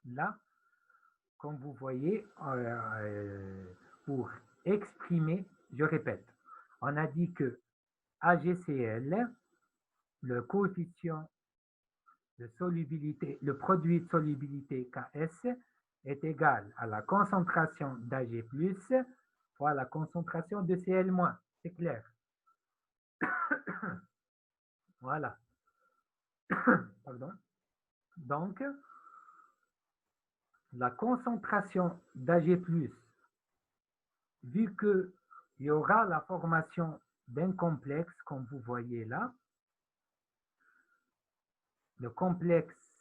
Là, comme vous voyez, pour exprimer, je répète, on a dit que AgCl, le coefficient de solubilité, le produit de solubilité Ks est égal à la concentration d'Ag+, fois la concentration de Cl-. C'est clair. Voilà. Pardon. Donc, la concentration d'Ag+, vu qu'il y aura la formation d'un complexe, comme vous voyez là, le complexe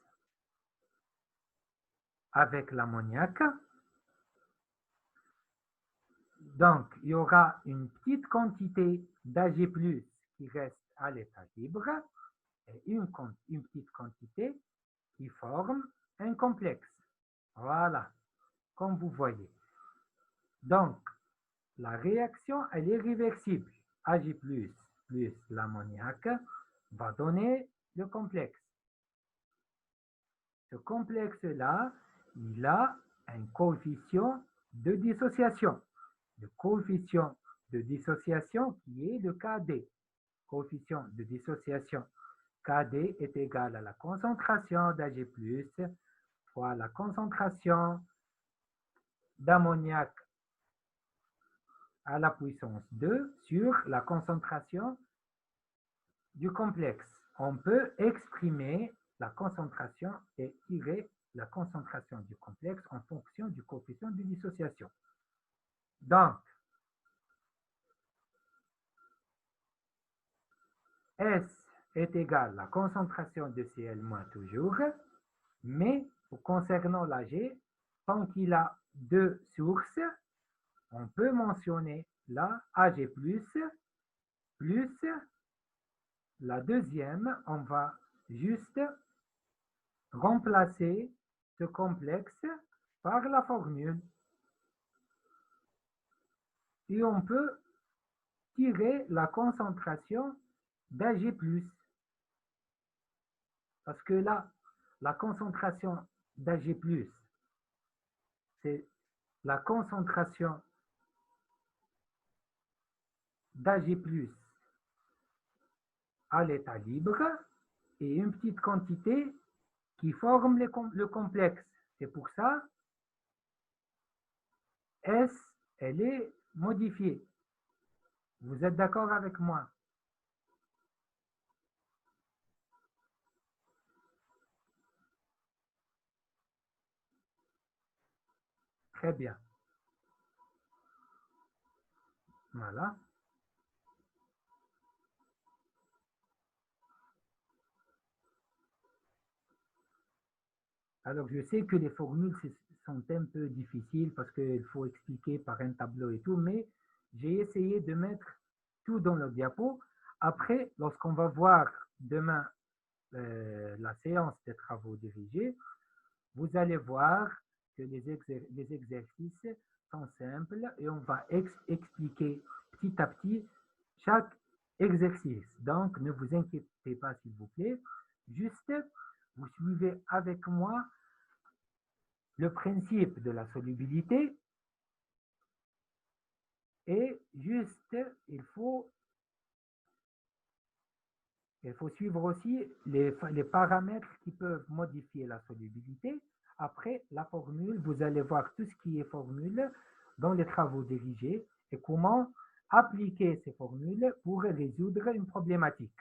avec l'ammoniac, donc il y aura une petite quantité d'Ag+ qui reste à l'état libre et une petite quantité qui forme un complexe. Voilà, comme vous voyez. Donc, la réaction, elle est réversible. Ag+ plus l'ammoniac va donner le complexe. Ce complexe-là, il a un coefficient de dissociation. Le coefficient de dissociation qui est le KD. Coefficient de dissociation KD est égal à la concentration d'Ag+, fois la concentration d'ammoniac à la puissance 2 sur la concentration du complexe. On peut exprimer la concentration et tirer la concentration du complexe en fonction du coefficient de dissociation. Donc, S est égal à la concentration de Cl- toujours, mais concernant l'Ag, tant qu'il a deux sources, on peut mentionner la Ag+, plus la deuxième, on va juste remplacer ce complexe par la formule. Et on peut tirer la concentration d'Ag+. Parce que là, la concentration d'Ag+, c'est la concentration d'Ag+, à l'état libre et une petite quantité qui forme le complexe. C'est pour ça, S, elle est modifiée. Vous êtes d'accord avec moi? Très bien. Voilà. Alors, je sais que les formules sont un peu difficiles parce qu'il faut expliquer par un tableau et tout, mais j'ai essayé de mettre tout dans le diapo. Après, lorsqu'on va voir demain la séance des travaux dirigés, vous allez voir que les exercices sont simples et on va expliquer petit à petit chaque exercice. Donc, ne vous inquiétez pas, s'il vous plaît. Juste, vous suivez avec moi le principe de la solubilité et juste, il faut suivre aussi les paramètres qui peuvent modifier la solubilité. Après la formule, vous allez voir tout ce qui est formule dans les travaux dirigés et comment appliquer ces formules pour résoudre une problématique.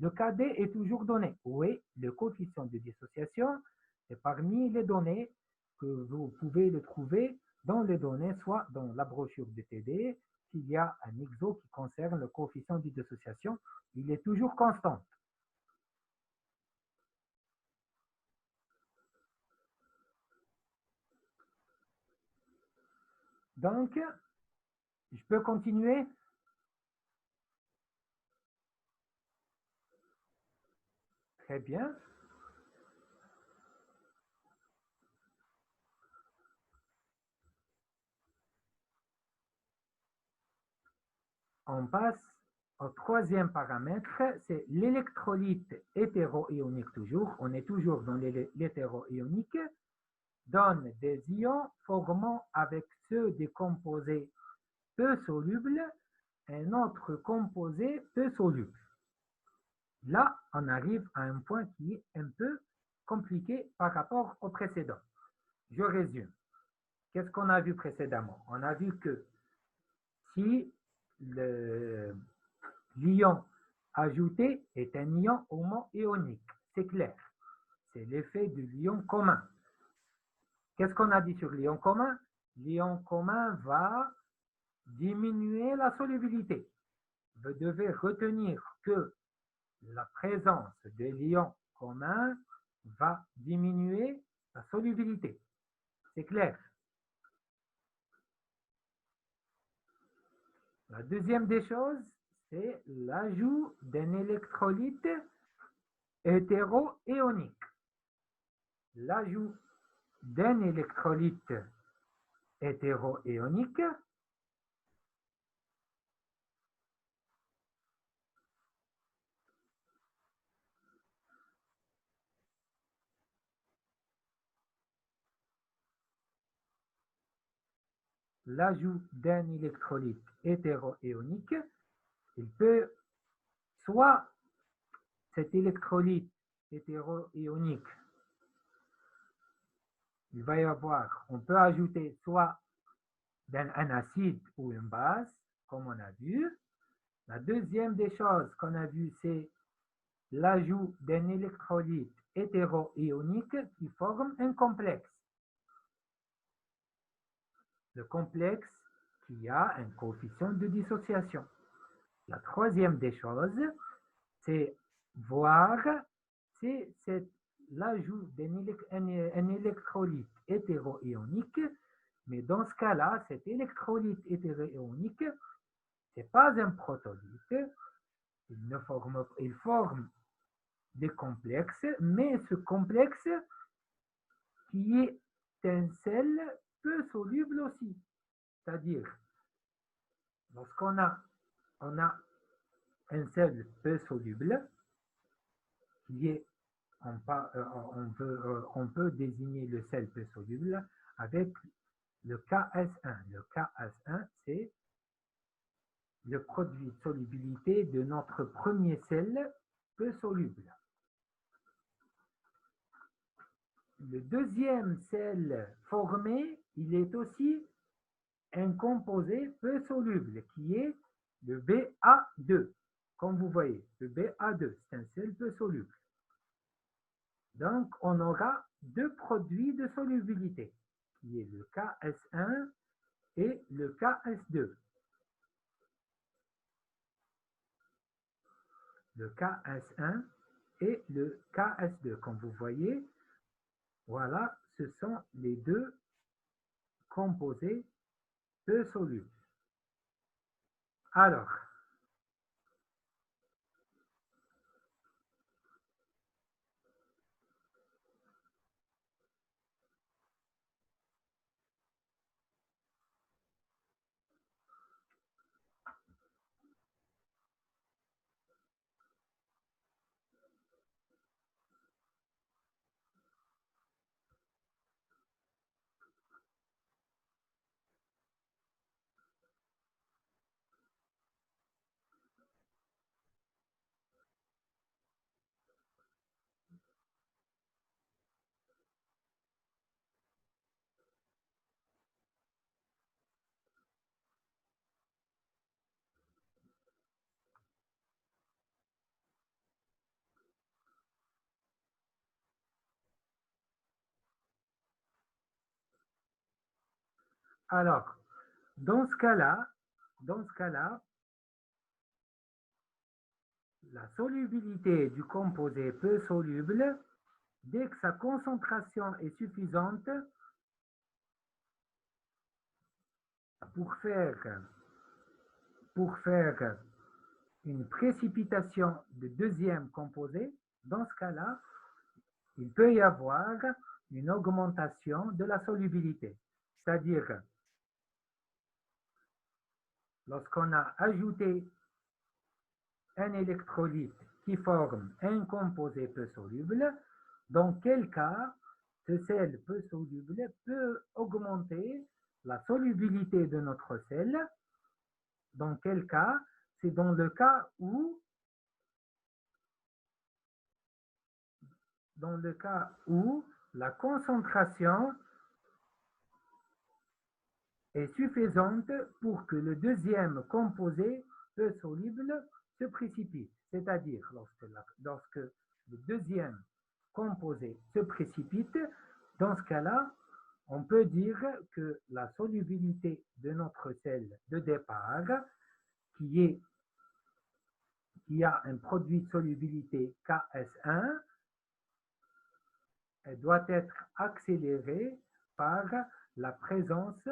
Le KD est toujours donné. Oui, le coefficient de dissociation est parmi les données que vous pouvez le trouver dans les données, soit dans la brochure de TD, s'il y a un exo qui concerne le coefficient de dissociation, il est toujours constant. Donc, je peux continuer? Très bien. On passe au troisième paramètre, c'est l'électrolyte hétéroionique toujours. On est toujours dans l'hétéroionique. Donne des ions formant avec ceux des composés peu solubles un autre composé peu soluble. Là, on arrive à un point qui est un peu compliqué par rapport au précédent. Je résume. Qu'est-ce qu'on a vu précédemment? On a vu que si l'ion ajouté est un ion homo-ionique, c'est clair. C'est l'effet de l'ion commun. Qu'est-ce qu'on a dit sur l'ion commun? L'ion commun va diminuer la solubilité. Vous devez retenir que la présence de l'ion commun va diminuer la solubilité. C'est clair. La deuxième des choses, c'est l'ajout d'un électrolyte hétéroionique. L'ajout d'un électrolyte hétéroionique l'ajout d'un électrolyte hétéroionique, il peut soit cet électrolyte hétéroionique, il va y avoir, on peut ajouter soit un acide ou une base, comme on a vu. La deuxième des choses qu'on a vu, c'est l'ajout d'un électrolyte hétéroionique qui forme un complexe. Le complexe qui a un coefficient de dissociation. La troisième des choses, c'est voir si c'est l'ajout d'un électrolyte hétéroionique, mais dans ce cas-là, cet électrolyte hétéroionique, ce n'est pas un protolyte, il forme des complexes, mais ce complexe qui est un sel peu soluble aussi. C'est-à-dire, lorsqu'on on a un sel peu soluble, qui est, on peut désigner le sel peu soluble avec le KS1. Le KS1, c'est le produit de solubilité de notre premier sel peu soluble. Le deuxième sel formé, il est aussi un composé peu soluble qui est le Ba2. Comme vous voyez, le Ba2, c'est un sel peu soluble. Donc, on aura deux produits de solubilité, qui est le KS1 et le KS2. Le KS1 et le KS2. Comme vous voyez, voilà, ce sont les deux composés peu solubles. Alors, alors, dans ce cas-là, la solubilité du composé peu soluble, dès que sa concentration est suffisante pour faire une précipitation de deuxième composé, dans ce cas-là, il peut y avoir une augmentation de la solubilité. C'est-à-dire, lorsqu'on a ajouté un électrolyte qui forme un composé peu soluble, dans quel cas ce sel peu soluble peut augmenter la solubilité de notre sel. Dans quel cas? C'est dans le cas où la concentration est suffisante pour que le deuxième composé peu soluble se précipite. C'est-à-dire, lorsque le deuxième composé se précipite, dans ce cas-là, on peut dire que la solubilité de notre sel de départ, qui a un produit de solubilité KS1, elle doit être accélérée par la présence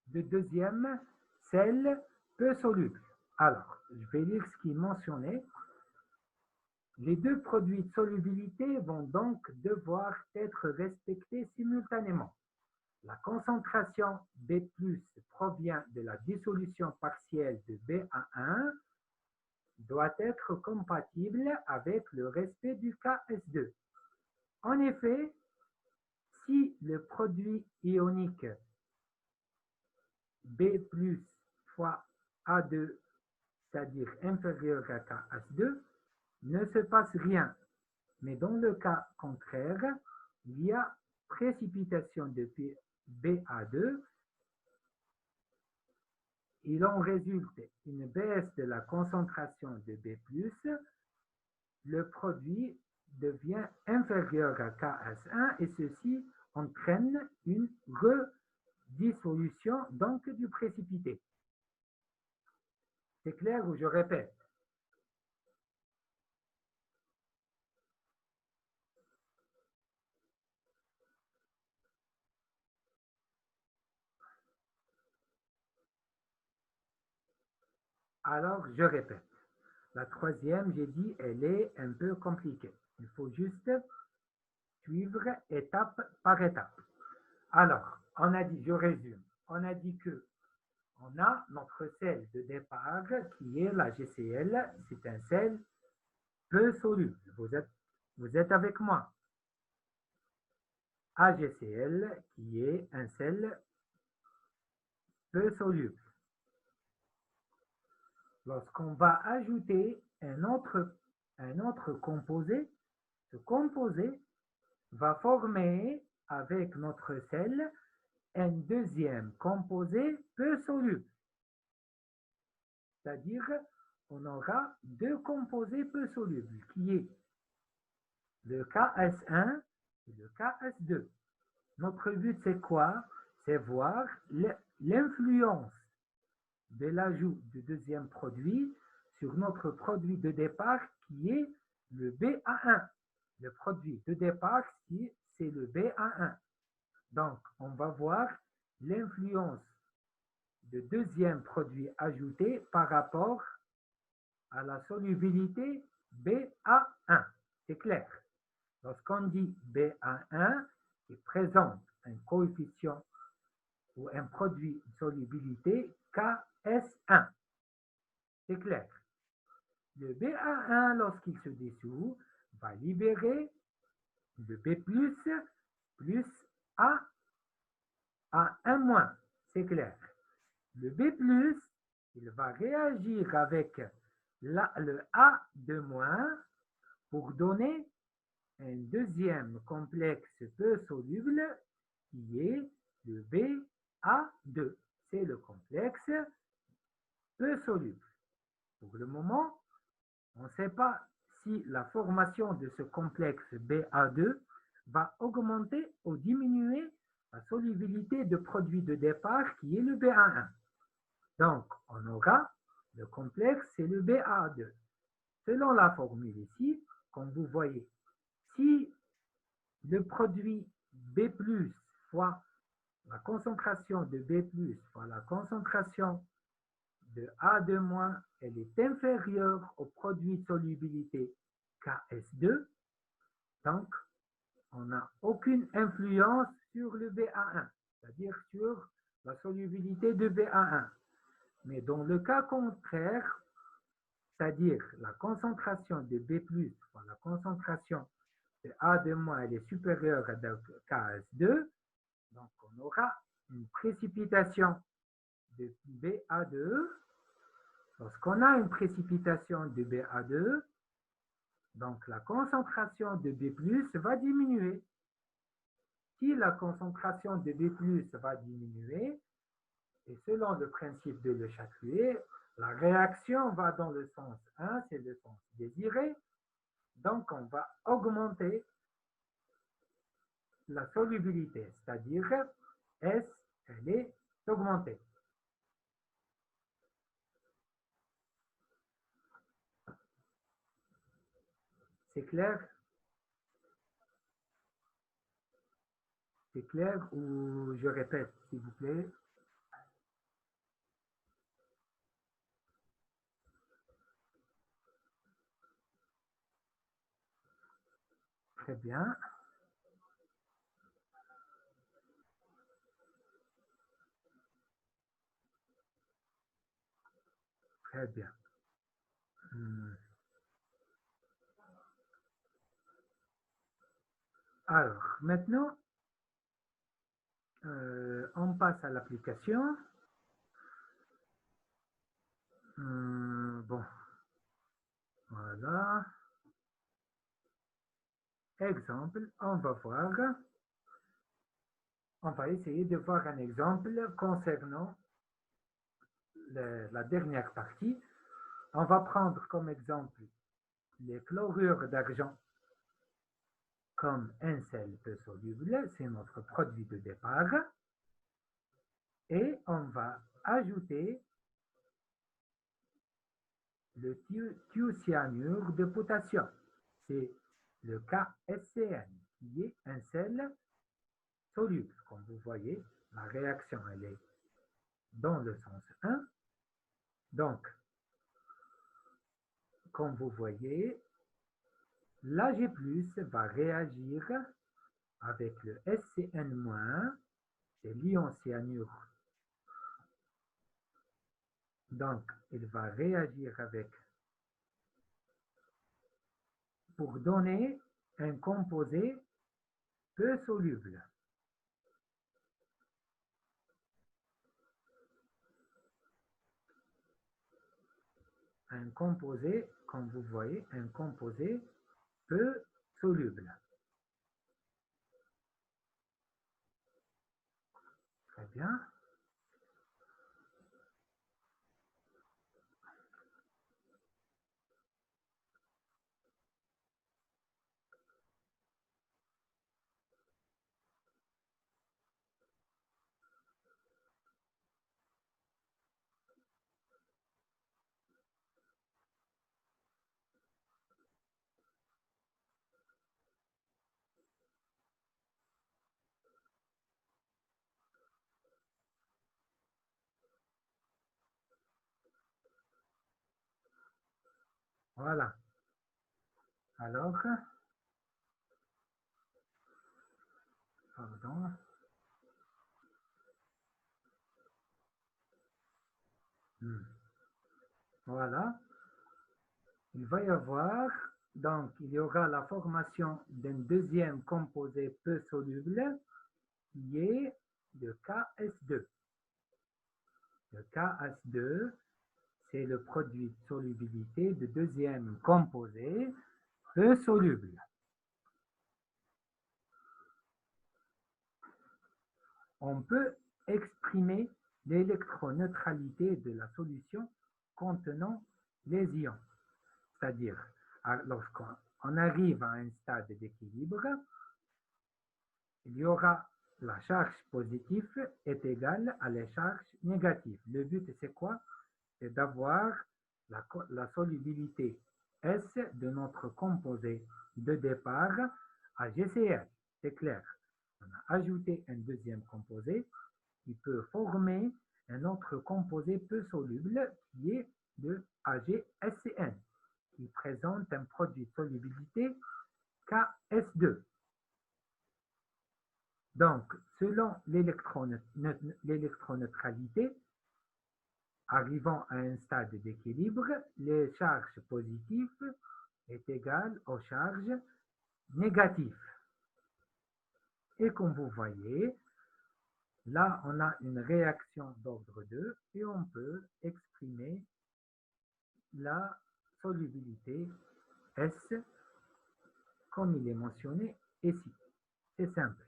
de deuxième sel peu soluble. Alors, je vais lire ce qui est mentionné. Les deux produits de solubilité vont donc devoir être respectés simultanément. La concentration B+ provient de la dissolution partielle de Ba1 doit être compatible avec le respect du KS2. En effet, si le produit ionique B plus fois A2, c'est-à-dire inférieur à KS2, ne se passe rien. Mais dans le cas contraire, il y a précipitation de BA2. Il en résulte une baisse de la concentration de B+, le produit devient inférieur à KS1 et ceci entraîne une redissolution donc du précipité. C'est clair ou je répète? Alors, je répète. La troisième, j'ai dit, elle est un peu compliquée. Il faut juste suivre étape par étape. Alors, on a dit, je résume, on a dit que on a notre sel de départ qui est la GCl, c'est un sel peu soluble. Vous êtes avec moi. AgCl qui est un sel peu soluble. Lorsqu'on va ajouter un autre composé, ce composé va former avec notre sel un deuxième composé peu soluble. C'est-à-dire, on aura deux composés peu solubles, qui est le KS1 et le KS2. Notre but, c'est quoi? C'est voir l'influence de l'ajout du deuxième produit sur notre produit de départ qui est le BA1. Le produit de départ, c'est le BA1. Donc, on va voir l'influence du deuxième produit ajouté par rapport à la solubilité BA1. C'est clair. Lorsqu'on dit BA1, il présente un coefficient ou un produit de solubilité KS1. C'est clair. Le BA1, lorsqu'il se dissout, va libérer le B+, plus A à 1-. C'est clair. Le B+, il va réagir avec le A de moins pour donner un deuxième complexe peu soluble qui est le BA2. C'est le complexe peu soluble. Pour le moment, on ne sait pas si la formation de ce complexe BA2 va augmenter ou diminuer la solubilité de produit de départ qui est le BA1. Donc, on aura le complexe, c'est le BA2. Selon la formule ici, comme vous voyez, si le produit B+, fois la concentration de B+, fois la concentration de A2-, elle est inférieure au produit de solubilité KS2, donc on n'a aucune influence sur le BA1, c'est-à-dire sur la solubilité de BA1. Mais dans le cas contraire, c'est-à-dire la concentration de B+, fois la concentration de A2-, elle est supérieure à KS2, donc on aura une précipitation de BA2. Lorsqu'on a une précipitation de BA2, donc la concentration de B+, va diminuer. Si la concentration de B+, va diminuer, et selon le principe de Le Châtelet, la réaction va dans le sens 1, c'est le sens désiré. Donc, on va augmenter la solubilité, c'est-à-dire S, elle est augmentée. C'est clair? C'est clair ou je répète, s'il vous plaît? Très bien. Très bien. Alors, maintenant, on passe à l'application. Bon, voilà. Exemple, on va essayer de voir un exemple concernant la dernière partie. On va prendre comme exemple les chlorures d'argent comme un sel peu soluble, c'est notre produit de départ, et on va ajouter le thiocyanure de potassium, c'est le KSCN, qui est un sel soluble. Comme vous voyez, la réaction elle est dans le sens 1. Donc, comme vous voyez, l'Ag+ va réagir avec le SCN-, c'est l'ion cyanure. Donc, il va réagir avec pour donner un composé peu soluble. Un composé, comme vous voyez, un composé peu soluble. Très bien. Voilà. Alors, pardon. Voilà. Il va y avoir, donc, il y aura la formation d'un deuxième composé peu soluble qui est le KS2. Le KS2, c'est le produit de solubilité du deuxième composé peu soluble. On peut exprimer l'électroneutralité de la solution contenant les ions. C'est-à-dire, lorsqu'on arrive à un stade d'équilibre, il y aura la charge positive est égale à la charge négative. Le but, c'est quoi? C'est d'avoir la solubilité S de notre composé de départ à GCl. C'est clair. On a ajouté un deuxième composé qui peut former un autre composé peu soluble qui est de AgSCN, qui présente un produit de solubilité KS2. Donc, selon l'électroneutralité, arrivant à un stade d'équilibre, les charges positives est égale aux charges négatives. Et comme vous voyez, là, on a une réaction d'ordre 2 et on peut exprimer la solubilité S comme il est mentionné ici. C'est simple.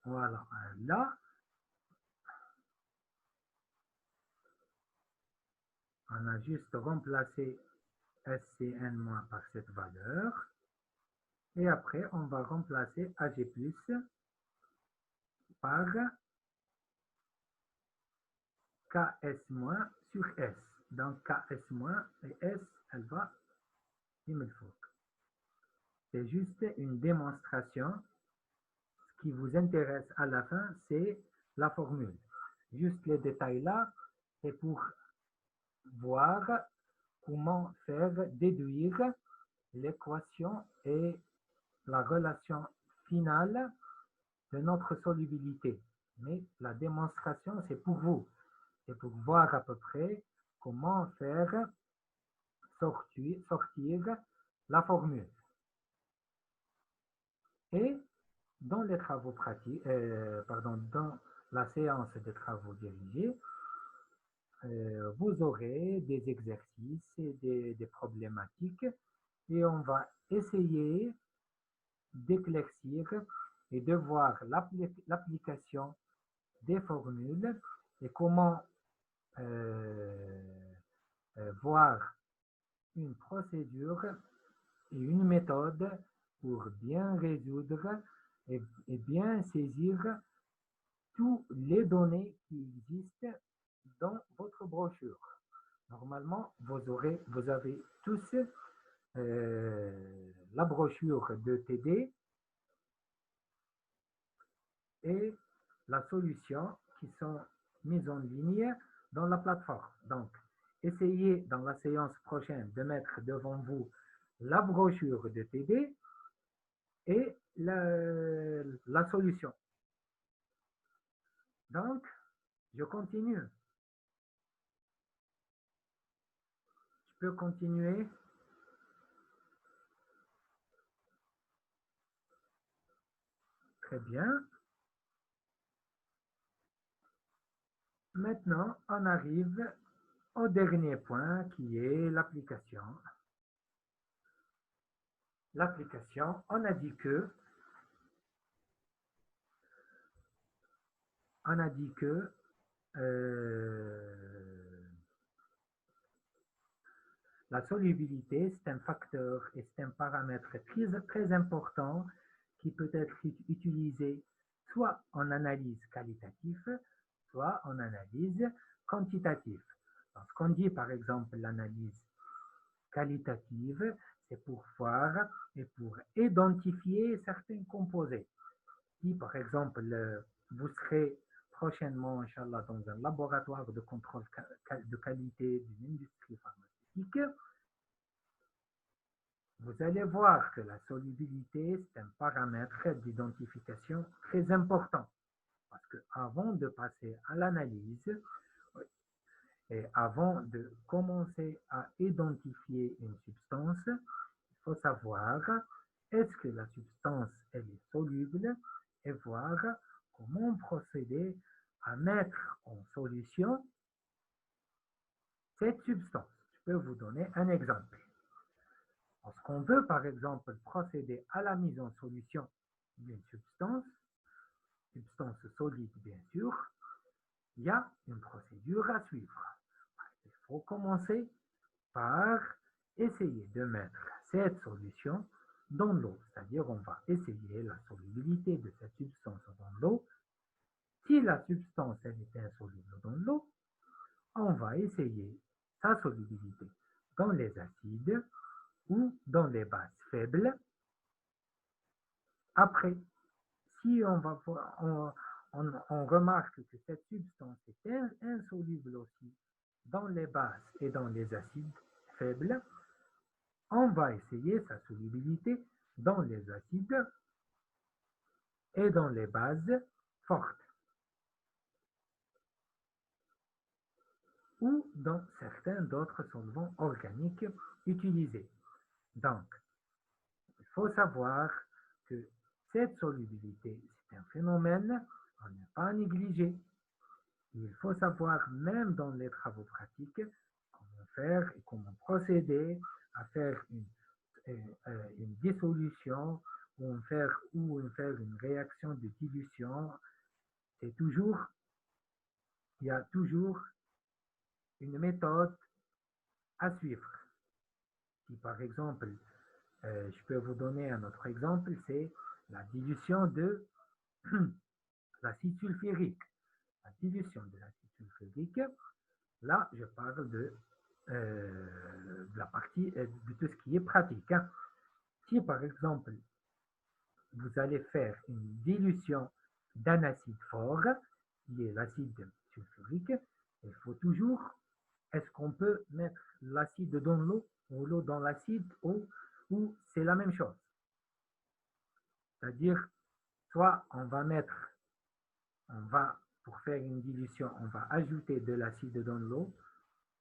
Voilà. Là, on a juste remplacé SCN- par cette valeur. Et après, on va remplacer Ag+ par KS- sur S. Donc KS- et S, elle va faut. C'est juste une démonstration. Ce qui vous intéresse à la fin, c'est la formule. Juste les détails là, c'est pour voir comment faire déduire l'équation et la relation finale de notre solubilité. Mais la démonstration, c'est pour vous. C'est pour voir à peu près comment faire sortir la formule. Et dans les travaux pratiques, dans la séance de travaux dirigés, vous aurez des exercices et des problématiques et on va essayer d'éclaircir et de voir l'application des formules et comment euh, voir une procédure et une méthode pour bien résoudre et bien saisir toutes les données qui existent dans votre brochure. Normalement, vous avez tous la brochure de TD et la solution qui sont mises en ligne dans la plateforme. Donc, essayez dans la séance prochaine de mettre devant vous la brochure de TD et la solution. Donc, je continue. Je peux continuer. Très bien. Maintenant, on arrive au dernier point qui est l'application. L'application, on a dit que la solubilité, c'est un facteur et c'est un paramètre très important qui peut être utilisé soit en analyse qualitative, soit en analyse quantitative. Lorsqu'on dit par exemple l'analyse qualitative, c'est pour voir et pour identifier certains composés. Si par exemple vous serez prochainement, Inch'Allah, dans un laboratoire de contrôle de qualité d'une industrie pharmaceutique, vous allez voir que la solubilité, c'est un paramètre d'identification très important. Parce qu'avant de passer à l'analyse et avant de commencer à identifier une substance, il faut savoir est-ce que la substance elle est soluble et voir comment procéder à mettre en solution cette substance. Je peux vous donner un exemple. Lorsqu'on veut, par exemple, procéder à la mise en solution d'une substance solide bien sûr, il y a une procédure à suivre. Il faut commencer par essayer de mettre cette solution dans l'eau, c'est-à-dire on va essayer la solubilité de cette substance dans l'eau. Si la substance elle est insoluble dans l'eau, on va essayer sa solubilité dans les acides ou dans les bases faibles. Après, si on remarque que cette substance est insoluble aussi dans les bases et dans les acides faibles, on va essayer sa solubilité dans les acides et dans les bases fortes ou dans certains d'autres solvants organiques utilisés. Donc, il faut savoir que cette solubilité, c'est un phénomène à ne pas négliger. Il faut savoir, même dans les travaux pratiques, comment faire et comment procéder à faire une dissolution ou faire une réaction de dilution. Il y a toujours une méthode à suivre. Si par exemple, je peux vous donner un autre exemple, c'est la dilution de l'acide sulfurique. La dilution de l'acide sulfurique, là, je parle de la partie de tout ce qui est pratique. Hein. Si par exemple, vous allez faire une dilution d'un acide fort, qui est l'acide sulfurique, il faut toujours, est-ce qu'on peut mettre l'acide dans l'eau ou l'eau dans l'acide ou c'est la même chose? C'est-à-dire, soit on va mettre on va, pour faire une dilution, on va ajouter de l'acide dans l'eau,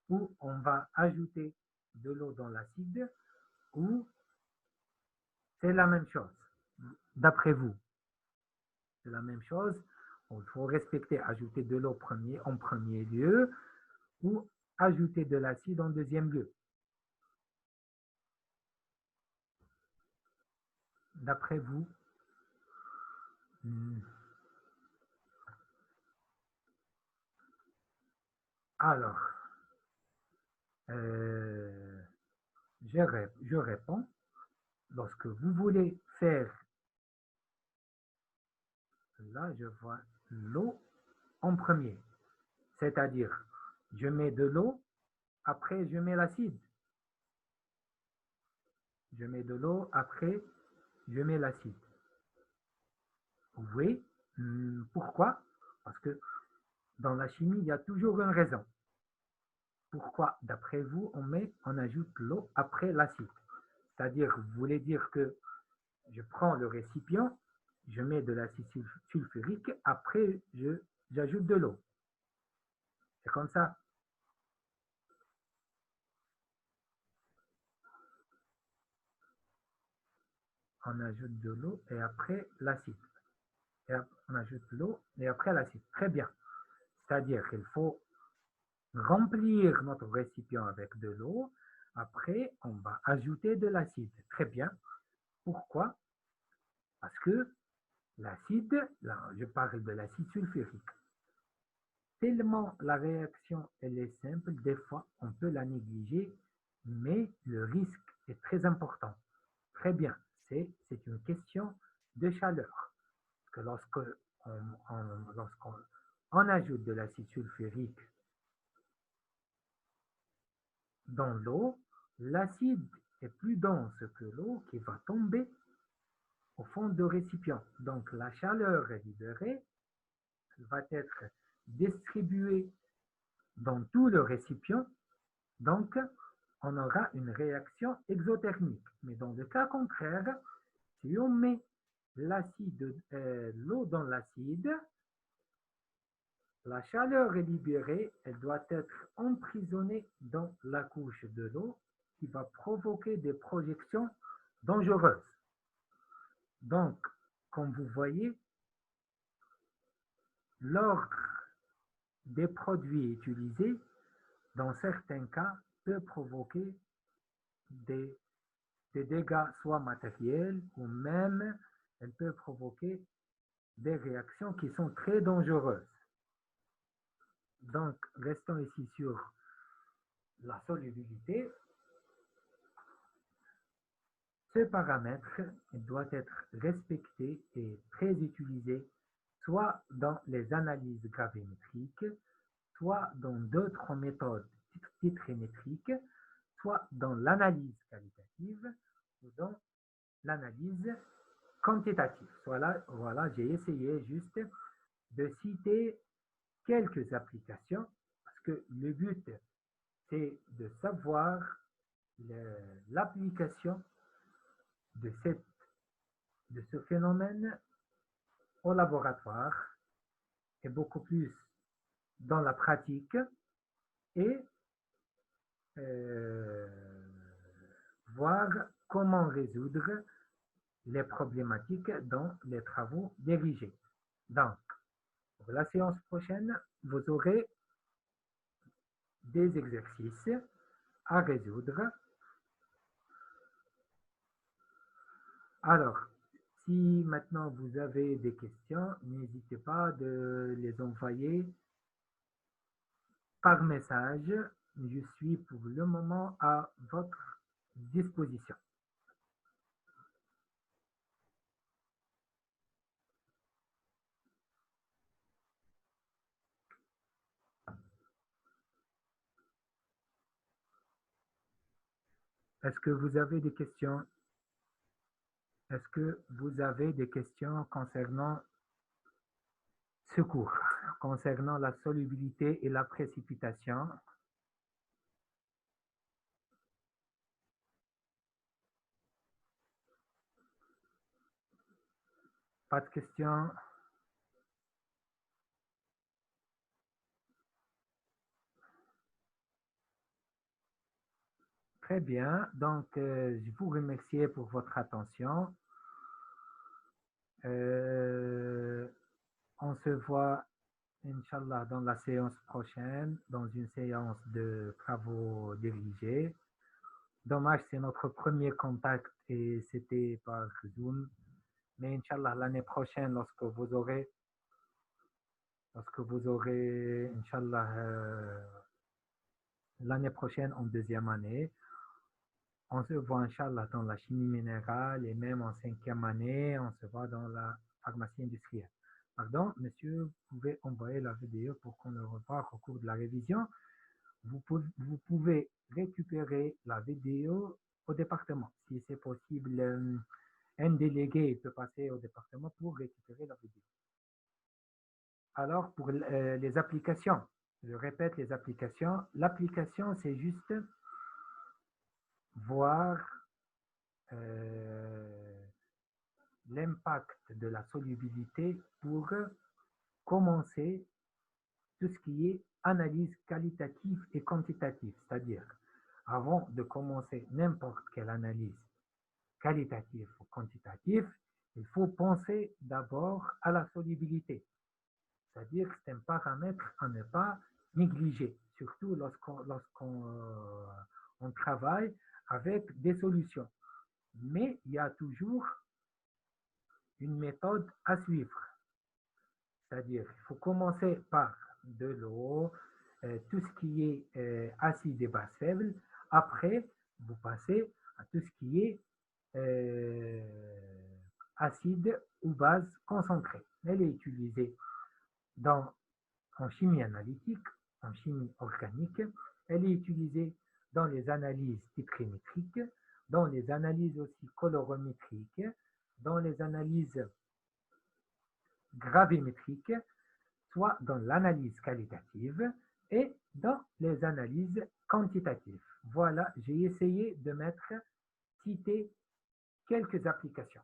ou on va ajouter de l'eau dans l'acide, ou c'est la même chose, d'après vous. C'est la même chose. Il faut respecter, ajouter de l'eau en premier lieu, ou ajouter de l'acide en deuxième lieu. D'après vous, alors, je réponds. Lorsque vous voulez faire, là, je vois l'eau en premier. C'est-à-dire, je mets de l'eau, après je mets l'acide. Je mets de l'eau, après je mets l'acide. Oui. Pourquoi? Parce que dans la chimie, il y a toujours une raison. Pourquoi, d'après vous, on ajoute l'eau après l'acide? C'est-à-dire, vous voulez dire que je prends le récipient, je mets de l'acide sulfurique, après j'ajoute de l'eau. C'est comme ça. On ajoute de l'eau et après l'acide. On ajoute l'eau et après l'acide. Très bien. C'est-à-dire qu'il faut remplir notre récipient avec de l'eau. Après, on va ajouter de l'acide. Très bien. Pourquoi? Parce que l'acide, là, je parle de l'acide sulfurique. Tellement la réaction, elle est simple, des fois, on peut la négliger, mais le risque est très important. Très bien, c'est une question de chaleur. Parce que lorsqu'on ajoute de l'acide sulfurique dans l'eau, l'acide est plus dense que l'eau qui va tomber au fond du récipient. Donc la chaleur est libérée, elle va être distribuée dans tout le récipient. Donc, on aura une réaction exothermique. Mais dans le cas contraire, si on met l'eau dans l'acide, la chaleur est libérée, elle doit être emprisonnée dans la couche de l'eau qui va provoquer des projections dangereuses. Donc, comme vous voyez, l'ordre des produits utilisés, dans certains cas, peut provoquer des dégâts soit matériels ou même elle peut provoquer des réactions qui sont très dangereuses. Donc, restons ici sur la solubilité. Ce paramètre doit être respecté et très utilisé soit dans les analyses gravimétriques, soit dans d'autres méthodes titrémétriques, soit dans l'analyse qualitative ou dans l'analyse quantitative. Voilà, j'ai essayé juste de citer quelques applications parce que le but, c'est de savoir l'application de ce phénomène au laboratoire et beaucoup plus dans la pratique et euh, voir comment résoudre les problématiques dans les travaux dirigés. Donc, pour la séance prochaine, vous aurez des exercices à résoudre. Alors, si maintenant vous avez des questions, n'hésitez pas de les envoyer par message. Je suis pour le moment à votre disposition. Est-ce que vous avez des questions? Est-ce que vous avez des questions concernant ce cours, concernant la solubilité et la précipitation? Pas de questions? Très bien. Donc, je vous remercie pour votre attention. On se voit, Inch'Allah, dans la séance prochaine, dans une séance de travaux dirigés. Dommage, c'est notre premier contact et c'était par Zoom. Mais Inch'Allah, l'année prochaine, lorsque vous aurez, Inch'Allah, l'année prochaine en deuxième année, on se voit, Inch'Allah, dans la chimie minérale et même en cinquième année, on se voit dans la pharmacie industrielle. Pardon, monsieur, vous pouvez envoyer la vidéo pour qu'on le revoie au cours de la révision. Vous pouvez récupérer la vidéo au département. Si c'est possible, un délégué peut passer au département pour récupérer la vidéo. Alors, pour les applications, je répète les applications. L'application, c'est juste voir l'impact de la solubilité pour commencer tout ce qui est analyse qualitative et quantitative. C'est-à-dire, avant de commencer n'importe quelle analyse qualitative ou quantitative, il faut penser d'abord à la solubilité. C'est-à-dire que c'est un paramètre à ne pas négliger, surtout lorsqu'on travaille avec des solutions. Mais il y a toujours une méthode à suivre. C'est-à-dire qu'il faut commencer par de l'eau, tout ce qui est acide et base faible. Après, vous passez à tout ce qui est acide ou base concentrée. Elle est utilisée en chimie analytique, en chimie organique. Elle est utilisée dans les analyses titrimétriques, dans les analyses aussi colorimétriques, dans les analyses gravimétriques, soit dans l'analyse qualitative et dans les analyses quantitatives. Voilà, j'ai essayé de citer quelques applications.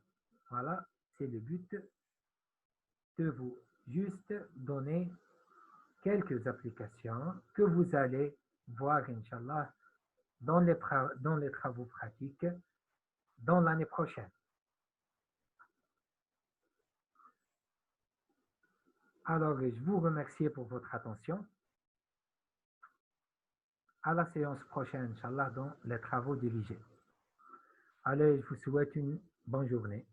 Voilà, c'est le but de vous juste donner quelques applications que vous allez voir, Inch'Allah, dans les travaux pratiques dans l'année prochaine. Alors, je vous remercie pour votre attention. À la séance prochaine, Inch'Allah, dans les travaux dirigés. Allez, je vous souhaite une bonne journée.